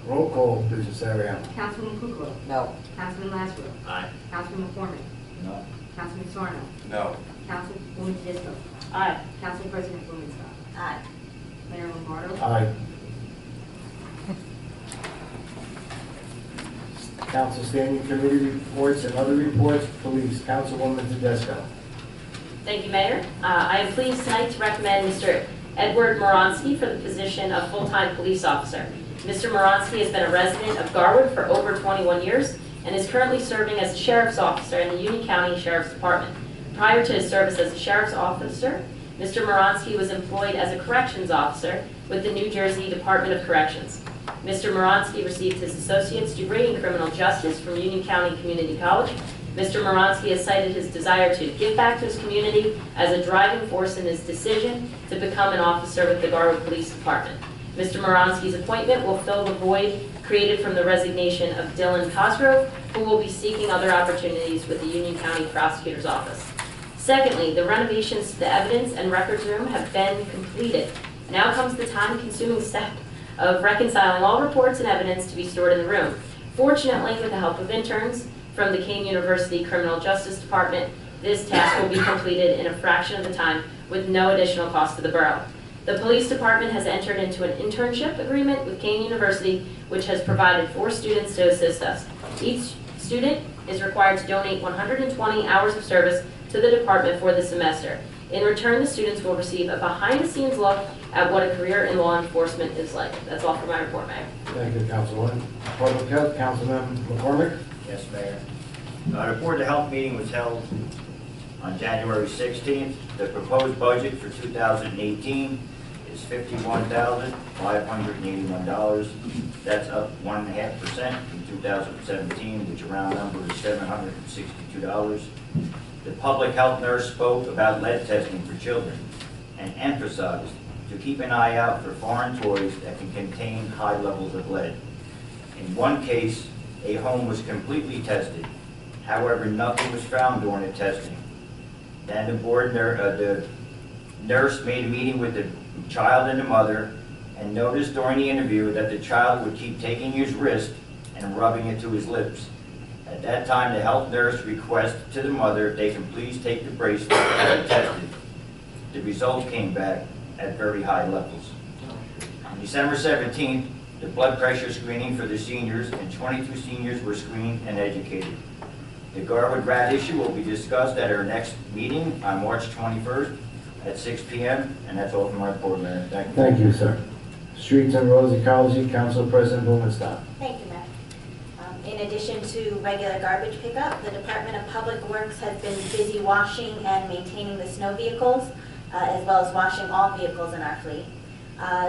Roll call, please, Ms. Ariano. Councilman Kukrow. No. Councilman Lazarus. Aye. Councilman McCormick. No. Councilman Sarno. No. Councilwoman Disco. Aye. Council President Blumenstock. Aye. Mayor Lombardo. Aye. Council standing committee reports and other reports, police, Councilwoman Tedesco. Thank you, Mayor. I am pleased tonight to recommend Mr. Edward Moronsky for the position of full-time police officer. Mr. Moronsky has been a resident of Garwood for over 21 years and is currently serving as a sheriff's officer in the Union County Sheriff's Department. Prior to his service as a sheriff's officer, Mr. Moronsky was employed as a corrections officer with the New Jersey Department of Corrections. Mr. Moronsky received his associate's degree in criminal justice from Union County Community College. Mr. Moronsky has cited his desire to give back to his community as a driving force in his decision to become an officer with the Garwood Police Department. Mr. Moronsky's appointment will fill the void created from the resignation of Dylan Cosgrove, who will be seeking other opportunities with the Union County Prosecutor's Office. Secondly, the renovations to the evidence and records room have been completed. Now comes the time-consuming step of reconciling all reports and evidence to be stored in the room. Fortunately, with the help of interns from the Kane University Criminal Justice Department, this task will be completed in a fraction of the time with no additional cost to the borough. The police department has entered into an internship agreement with Kane University, which has provided 4 students to assist us. Each student is required to donate 120 hours of service to the department for the semester. In return, the students will receive a behind-the-scenes look at what a career in law enforcement is like. That's all for my report, Mayor. Thank you, Councilwoman. Public Health, Councilman McCormick. Yes, Mayor. The Board of Health meeting was held on January 16th. The proposed budget for 2018 is $51,581. That's up 1.5% from 2017, which round number is $762. The public health nurse spoke about lead testing for children and emphasized to keep an eye out for foreign toys that can contain high levels of lead. In one case, a home was completely tested. However, nothing was found during the testing. Then the nurse made a meeting with the child and the mother and noticed during the interview that the child would keep taking his wrist and rubbing it to his lips. At that time, the health nurse requested to the mother if they can please take the bracelet and be tested. The results came back at very high levels. On December 17th, the blood pressure screening for the seniors and 22 seniors were screened and educated. The Garwood rat issue will be discussed at our next meeting on March 21st at 6 p.m. And that's all from my report, Mayor. Thank you. Thank you, sir. Streets and Roads Ecology, Council President Blumenstock. Thank you, Mayor. In addition to regular garbage pickup, the Department of Public Works has been busy washing and maintaining the snow vehicles, as well as washing all vehicles in our fleet.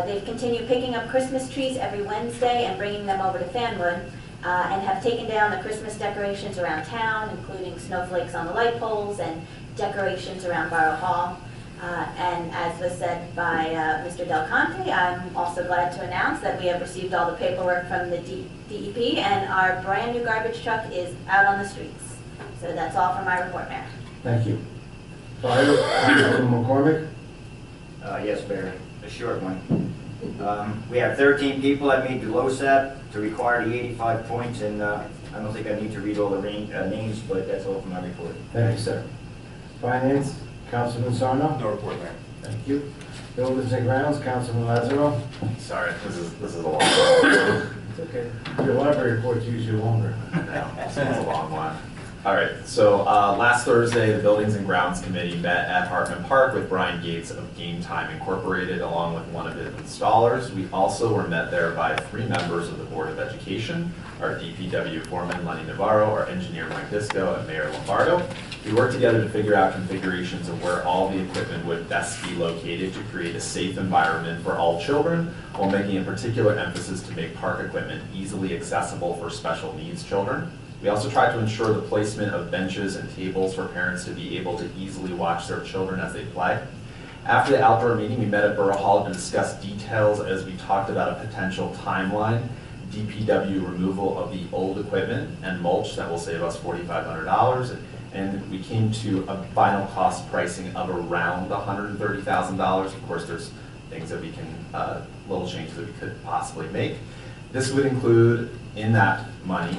They've continued picking up Christmas trees every Wednesday and bringing them over to Fanwood, and have taken down the Christmas decorations around town, including snowflakes on the light poles and decorations around Borough Hall. And as was said by Mr. Del Conte, I'm also glad to announce that we have received all the paperwork from the DEP, and our brand new garbage truck is out on the streets. So that's all for my report, Mayor. Thank you. Fire, Councilman McCormick. Yes, Mayor, a short one. We have 13 people that meet the LoSAP to require the 85 points in I don't think I need to read all the names, but that's all from my report. Thank you, sir. Finance, Councilman Sarno? No report, Mayor. Thank you. Buildings and Grounds, Councilman Lazaro? Sorry, this is a long one. It's okay. Your library report's usually longer. No, this one's a long one. All right, so last Thursday, the Buildings and Grounds Committee met at Hartman Park with Brian Gates of Game Time Incorporated, along with one of his installers. We also were met there by 3 members of the Board of Education, our DPW foreman, Lenny Navarro, our engineer, Mike Disco, and Mayor Lombardo. We worked together to figure out configurations of where all the equipment would best be located to create a safe environment for all children, while making a particular emphasis to make park equipment easily accessible for special needs children. We also tried to ensure the placement of benches and tables for parents to be able to easily watch their children as they play. After the outdoor meeting, we met at Borough Hall to discuss details as we talked about a potential timeline, DPW removal of the old equipment and mulch that will save us $4,500. And we came to a final cost pricing of around $130,000. Of course, there's things that we can, little changes that we could possibly make. This would include, in that money,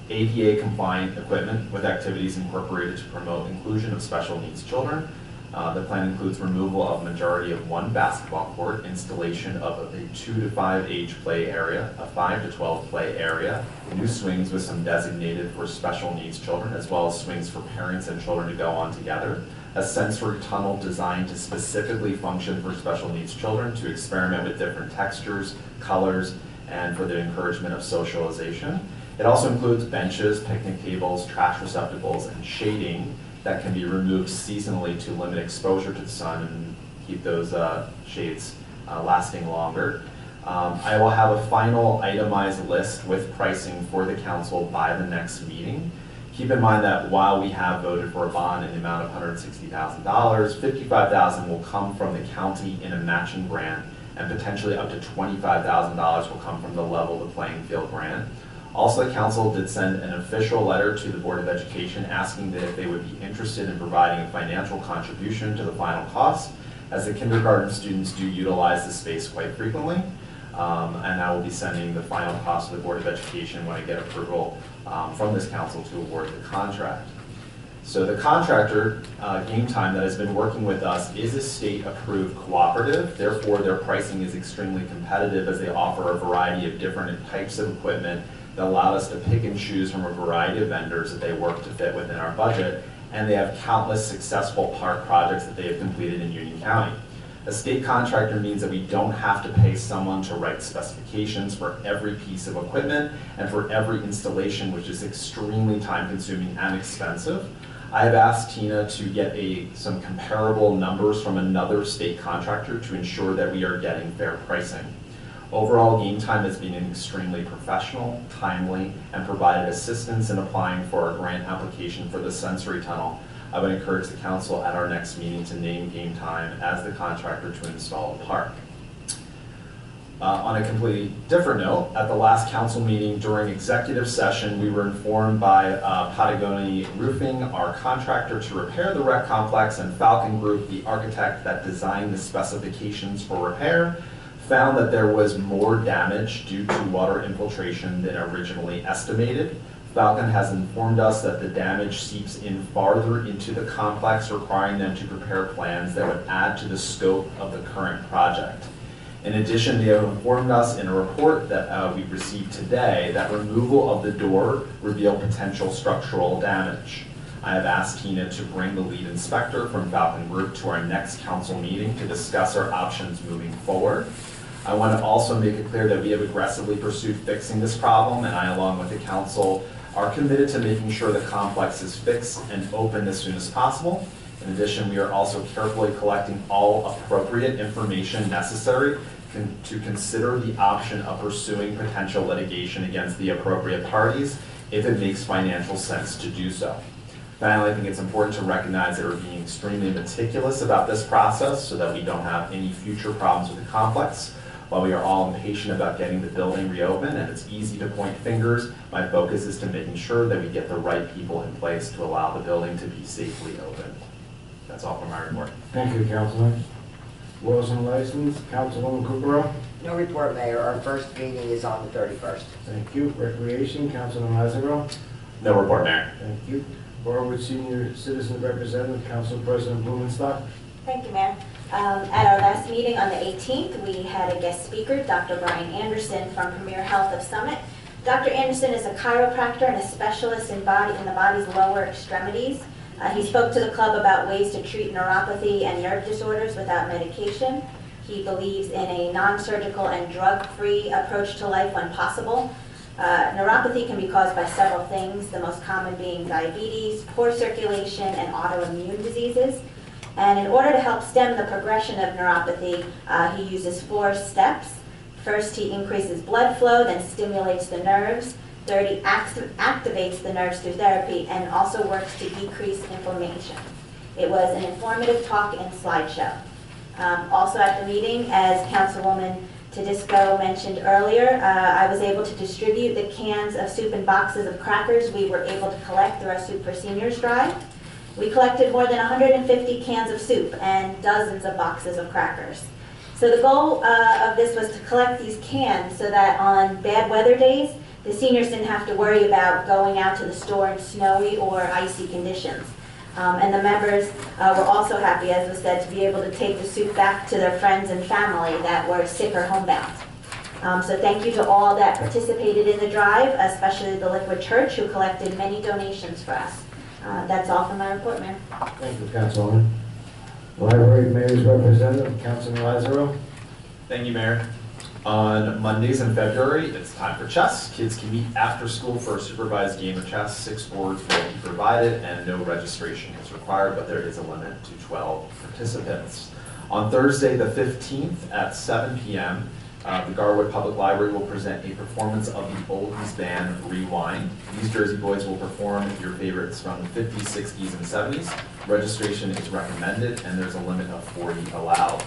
ADA compliant equipment with activities incorporated to promote inclusion of special needs children. The plan includes removal of majority of 1 basketball court, installation of a 2 to 5 age play area, a 5 to 12 play area, new swings with some designated for special needs children, as well as swings for parents and children to go on together, a sensory tunnel designed to specifically function for special needs children to experiment with different textures, colors, and for the encouragement of socialization. It also includes benches, picnic tables, trash receptacles, and shading that can be removed seasonally to limit exposure to the sun and keep those shades lasting longer. I will have a final itemized list with pricing for the council by the next meeting. Keep in mind that while we have voted for a bond in the amount of $160,000, $55,000 will come from the county in a matching grant, and potentially up to $25,000 will come from the Level the Playing Field grant. Also, the council did send an official letter to the Board of Education asking that if they would be interested in providing a financial contribution to the final cost, as the kindergarten students do utilize the space quite frequently. And I will be sending the final cost to the Board of Education when I get approval from this council to award the contract. So the contractor, Game Time, that has been working with us is a state-approved cooperative. Therefore, their pricing is extremely competitive as they offer a variety of different types of equipment that allowed us to pick and choose from a variety of vendors that they work to fit within our budget, and they have countless successful park projects that they have completed in Union County. A state contractor means that we don't have to pay someone to write specifications for every piece of equipment and for every installation, which is extremely time-consuming and expensive. I have asked Tina to get some comparable numbers from another state contractor to ensure that we are getting fair pricing. Overall, Game Time has been extremely professional, timely, and provided assistance in applying for our grant application for the sensory tunnel. I would encourage the council at our next meeting to name Game Time as the contractor to install the park. On a completely different note, at the last council meeting during executive session, we were informed by Patagonia Roofing, our contractor to repair the rec complex, and Falcon Group, the architect that designed the specifications for repair, found that there was more damage due to water infiltration than originally estimated. Falcon has informed us that the damage seeps in farther into the complex, requiring them to prepare plans that would add to the scope of the current project. In addition, they have informed us in a report that we received today that removal of the door revealed potential structural damage. I have asked Tina to bring the lead inspector from Falcon Group to our next council meeting to discuss our options moving forward. I want to also make it clear that we have aggressively pursued fixing this problem, and I, along with the council, are committed to making sure the complex is fixed and open as soon as possible. In addition, we are also carefully collecting all appropriate information necessary to consider the option of pursuing potential litigation against the appropriate parties if it makes financial sense to do so. Finally, I think it's important to recognize that we're being extremely meticulous about this process so that we don't have any future problems with the complex. While we are all impatient about getting the building reopened, and it's easy to point fingers, my focus is to making sure that we get the right people in place to allow the building to be safely opened. That's all from my report. Thank you, Councilman. Laws and license, Councilwoman Kukrow. No report, Mayor. Our first meeting is on the 31st. Thank you. Recreation, Councilman Lazaro. No report, Mayor. Thank you. Barwood Senior Citizen Representative, Council President Blumenstock. Thank you, Mayor. At our last meeting on the 18th, we had a guest speaker, Dr. Brian Anderson from Premier Health of Summit. Dr. Anderson is a chiropractor and a specialist in the body's lower extremities. He spoke to the club about ways to treat neuropathy and nerve disorders without medication. He believes in a non-surgical and drug-free approach to life when possible. Neuropathy can be caused by several things, the most common being diabetes, poor circulation, and autoimmune diseases. And in order to help stem the progression of neuropathy, he uses 4 steps. First, he increases blood flow, then stimulates the nerves. Third, he activates the nerves through therapy and also works to decrease inflammation. It was an informative talk and slideshow. Also at the meeting, as Councilwoman Tedisco mentioned earlier, I was able to distribute the cans of soup and boxes of crackers we were able to collect through our Soup for Seniors drive. We collected more than 150 cans of soup and dozens of boxes of crackers. So the goal of this was to collect these cans so that on bad weather days, the seniors didn't have to worry about going out to the store in snowy or icy conditions. And the members were also happy, as was said, to be able to take the soup back to their friends and family that were sick or homebound. So thank you to all that participated in the drive, especially the Liquid Church, who collected many donations for us. That's all from my report, Mayor. Thank you, Councilwoman. Library Mayor's Representative, Councilman Lazaro. Thank you, Mayor. On Mondays in February, it's time for chess. Kids can meet after school for a supervised game of chess. 6 boards will be provided and no registration is required, but there is a limit to 12 participants. On Thursday, the 15th at 7 p.m., the Garwood Public Library will present a performance of the oldies band Rewind. These Jersey boys will perform your favorites from the 50s, 60s, and 70s. Registration is recommended and there's a limit of 40 allowed.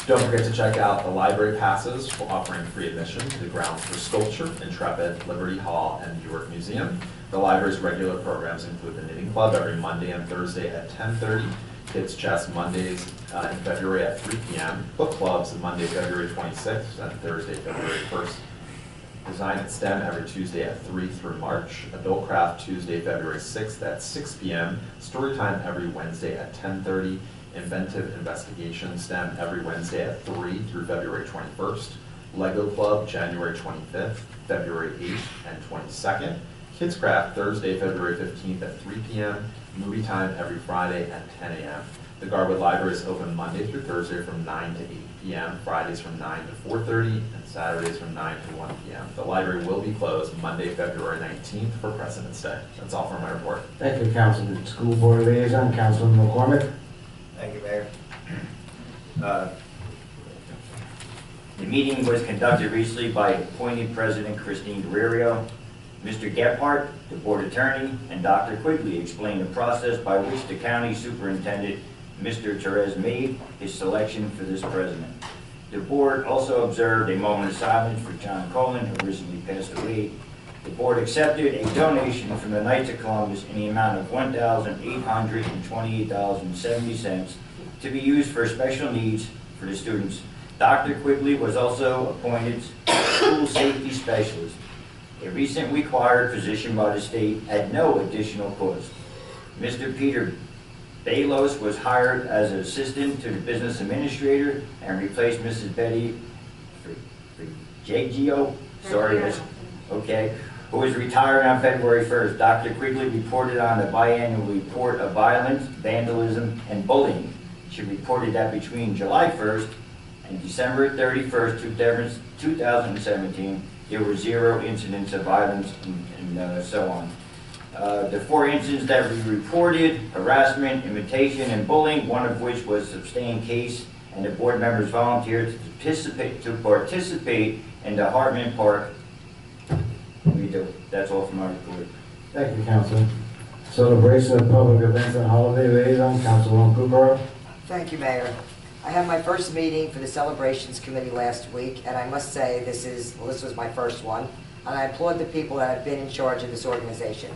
Don't forget to check out the library passes for offering free admission to the grounds for Sculpture, Intrepid, Liberty Hall, and New York Museum. The library's regular programs include the Knitting Club every Monday and Thursday at 10:30, Kids Chess Mondays in February at 3 p.m., Book Clubs Monday, February 26th, and Thursday, February 1st. Design at STEM every Tuesday at 3 through March, Adult Craft Tuesday, February 6th at 6 p.m., Storytime every Wednesday at 10:30, Inventive Investigation STEM every Wednesday at 3 through February 21st, Lego Club January 25th, February 8th, and 22nd, Kids Craft Thursday, February 15th at 3 p.m., Movie Time every Friday at 10 a.m. The Garwood Library is open Monday through Thursday from 9 to 8 p.m., Fridays from 9 to 4:30, and Saturdays from 9 to 1 p.m. The library will be closed Monday, February 19th for President's Day. That's all for my report. Thank you, Councilman. School Board Liaison, Councilman McCormick. Thank you, Mayor. The meeting was conducted recently by appointed President Christine Guerrero. Mr. Gephardt, the board attorney, and Dr. Quigley explained the process by which the county superintendent, Mr. Therese, made his selection for this president. The board also observed a moment of silence for John Colin, who recently passed away. The board accepted a donation from the Knights of Columbus in the amount of $1,828.70 to be used for special needs for the students. Dr. Quigley was also appointed school safety specialist, a recently acquired position by the state at no additional cost. Mr. Peter Balos was hired as an assistant to the business administrator and replaced Mrs. Betty Jagio, who was retired on February 1st. Dr. Quigley reported on the biannual report of violence, vandalism, and bullying. She reported that between July 1st and December 31st, 2017, there were 0 incidents of violence and so on. The 4 incidents that we reported, harassment, imitation, and bullying, one of which was a sustained case, and the board members volunteered to participate in the Hartman Park. We do. That's all from my report. Thank you, Councilman. Celebration of public events and holiday liaison, Councilwoman Kukrow. Thank you, Mayor. I had my first meeting for the Celebrations Committee last week, and I must say this was my first one, and I applaud the people that have been in charge of this organization.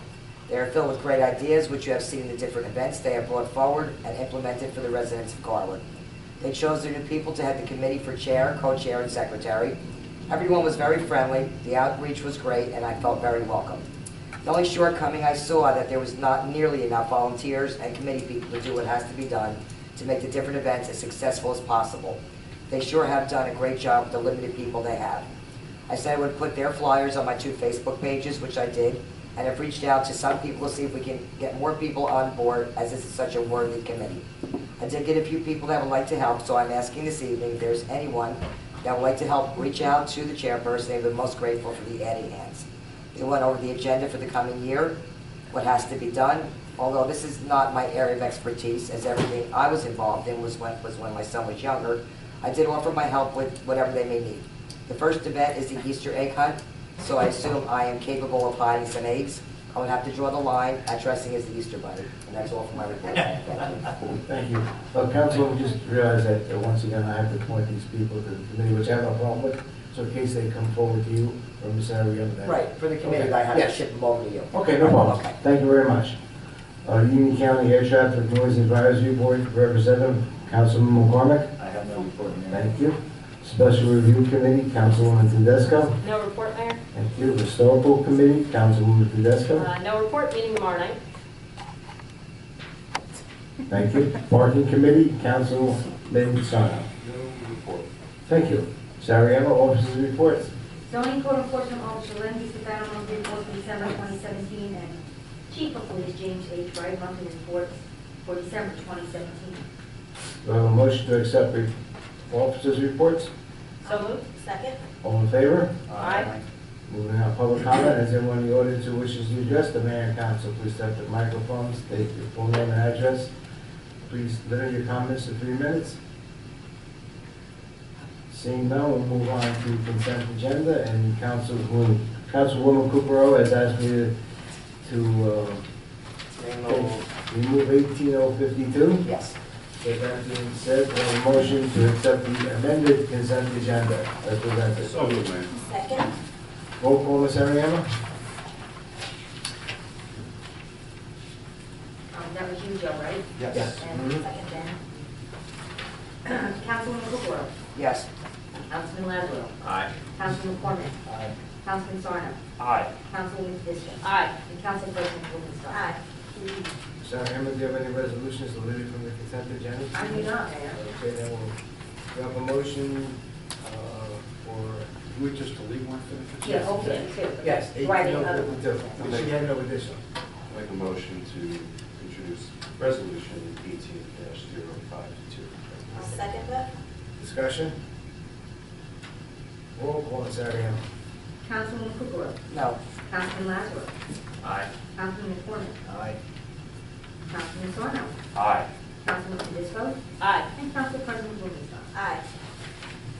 They are filled with great ideas, which you have seen in the different events they have brought forward and implemented for the residents of Garwood. They chose their new people to head the committee for chair, co-chair, and secretary. Everyone was very friendly, the outreach was great, and I felt very welcome. The only shortcoming I saw that there was not nearly enough volunteers and committee people to do what has to be done to make the different events as successful as possible. They sure have done a great job with the limited people they have. I said I would put their flyers on my 2 Facebook pages, which I did, and have reached out to some people to see if we can get more people on board, as this is such a worthy committee. I did get a few people that would like to help, so I'm asking this evening if there's anyone that would like to help reach out to the chairperson. They've been most grateful for the added hands. They went over the agenda for the coming year, what has to be done. Although this is not my area of expertise, as everything I was involved in was when my son was younger, I did offer my help with whatever they may need. The first event is the Easter egg hunt, so I assume I am capable of hiding some eggs. I would have to draw the line at dressing as the Easter bunny, and that's all for my report. Thank you. Council, just realize that once again, I have to appoint these people to the committee, which I have no problem with, so in case they come forward to you or Ms. Ariana. Right, for the committee, Okay. I have to Yes. ship them over to you. Okay, no problem. Okay. Thank you very much. Union County Air Traffic Noise Advisory Board Representative, Councilman McCormick. I have no report, Mayor. Thank you. Special Review Committee, Councilwoman Tedesco. No report, Mayor. Thank you. Historical Committee, Councilwoman Tedesco. No report, meeting tomorrow night. Thank you. Parking Committee, Councilman Sano. No report. Thank you. Sariema, officers' reports. Zoning Code Enforcement Officer Lindsay Stefano, monthly report for December 2017, and Chief of Police James H. Wright, monthly reports for December 2017. Do I have a motion to accept the officers' reports? So moved. Second. All in favor? Aye. Moving on, public comment. Is anyone in the audience who wishes to address the mayor and council? Please step to the microphone, state your full name and address. Please limit your comments to 3 minutes. Seeing none, we'll move on to consent agenda, and Councilwoman Cooperó has asked me to remove 18052. Yes. So that being said, we have a motion to accept the amended consent agenda as presented. So moved, Mayor. Second. Roll call, Ms. Ariana? That was you, Joe, right? Yes. And second, then. Councilwoman Cooperó. Yes. Councilman Lazaro. Aye. Councilman McCormick. Aye. Councilman Sarno. Aye. Councilwoman Tedesco. Aye. And Council President Wilkenstein. Aye. Ms. Ariana, do you have any resolutions deleted from the consent agenda? I do not, Mayor. Okay, then we have a motion for, We just delete one for the consent? Yeah, okay, too. yes, Writing of- 18052. She had no addition. Make a motion to introduce resolution 18-052. I'll second that. Discussion? Roll call, Ms. Ariana? Councilwoman Cooperó. No. Councilman Lazaro. Aye. Councilman McCormick. Aye. Councilman Sarno. Aye. Councilman Tedesco. Aye. And Council President Wilkenstein. Aye.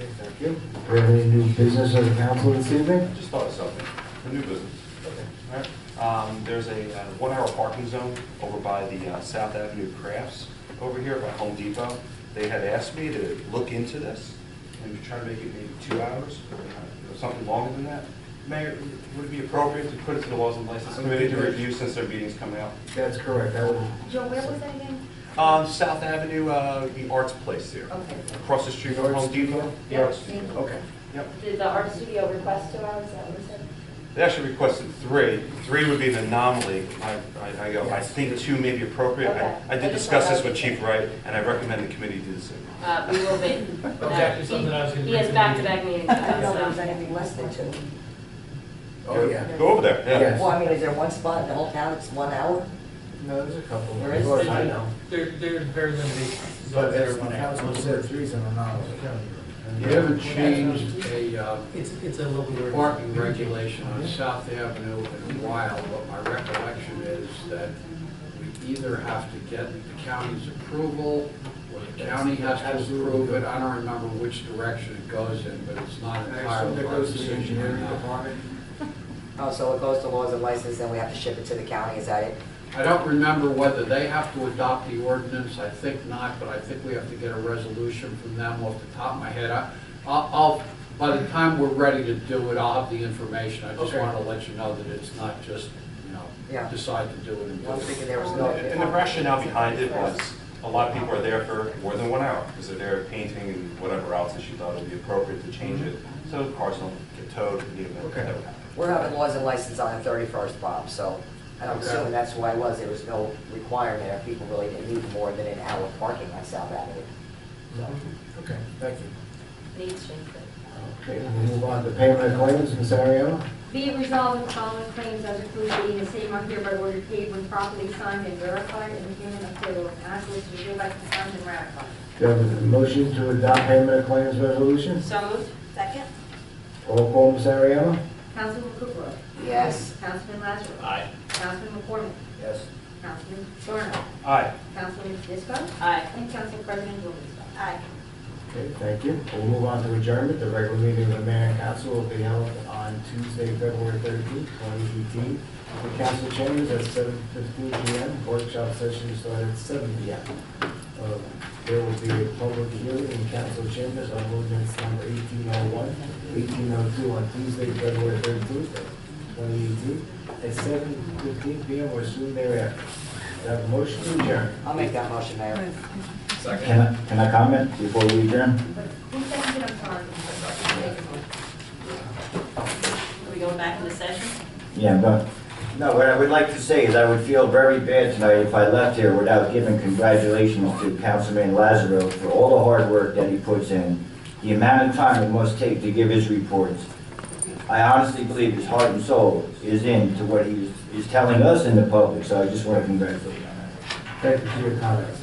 Okay, thank you. Do we have any new business of the council this evening? I just thought of something, a new business. All right. There's a 1-hour parking zone over by the South Avenue Crafts over here by Home Depot. They had asked me to look into this and try to make it maybe 2 hours, or something longer than that. Mayor, would it be appropriate to put it to the Laws and License Committee to review since their meeting's coming out? That's correct. That would, Joe, where was that again? South Avenue, the Arts Place there. Okay. Across the street from Home Depot. Yeah, Arts- thank you. Okay, yep. Did the art studio request 2 hours? Is that what you said? They actually requested 3. 3 would be an anomaly. I think 2 may be appropriate. Okay. I did discuss this with Chief Wright, and I recommend the committee do the same. We will be. Exactly something I was gonna He has bring to the back-to-back meetings. I don't know if there's so- anything less than 2. oh, yeah. Go over there, yeah. Yes. Well, I mean, is there one spot in the whole town that's 1 hour? No, there's a couple. There is? As far as I know. There's very limited But zones that as are the 1 hour. council said, 3's an anomaly. You haven't changed a It's a little weird. parking regulation on South Avenue in a while, but my recollection is that we either have to get the county's approval, or the county has to approve it. I don't remember which direction it goes in, but it's not I entirely assume that our goes to the decision. engineering department. Oh, so it goes to Laws and License, then we have to ship it to the county, is that it? I don't remember whether they have to adopt the ordinance, I think not, but I think we have to get a resolution from them off the top of my head. I'll, by the time we're ready to do it, I'll have the information. I just Okay. want to let you know that it's not just, Yeah. decide to do it and do I was it. thinking there was no. And the rationale behind it was a lot of people are there for more than 1 hour because they're there painting and whatever else, and she thought it would be appropriate to change it. So cars don't get towed in the event that would happen. We're having laws and license on the 31st, Bob, so, and I'm Okay. assuming that's why it was, there was no requirement if people really didn't need more than an hour parking on South Avenue. Okay, thank you. Needs change. Okay, we'll move on to payment of claims, Ms. Ariano. Be it resolved that the following claims as included in the same are hereby ordered paid when properly signed and verified, and the payment of payroll as listed is hereby confirmed and ratified. Do you have a motion to adopt payment of claims resolution? So moved. Second? Roll call, Ms. Ariano. Councilman Kukrow. Yes. Councilman Lazaro. Aye. Councilman McCormick. Yes. Councilman Zorno. Aye. Councilman Disco. Aye. And Council President Blumenthal. Aye. Okay, thank you. We'll move on to adjournment. The regular meeting of the mayor and council will be held on Tuesday, February 13th, 2018. The council chambers at 7:15 p.m. Workshop session will start at 7 p.m. There will be a public hearing in council chambers on ordinance number 1801, 1802 on Tuesday, February 13th, 2018, at 7:15 p.m. or soon thereafter. Do I have a motion to adjourn? I'll make that motion, Mayor. Second. Can I comment before we adjourn? Who seconded, I'm sorry? Are we going back into session? Yeah, I'm done. No, what I would like to say is I would feel very bad tonight if I left here without giving congratulations to Councilman Lazaro for all the hard work that he puts in, the amount of time it must take to give his reports. I honestly believe his heart and soul is into what he is telling us and the public, so I just want to congratulate him on that. Thank you for your comments.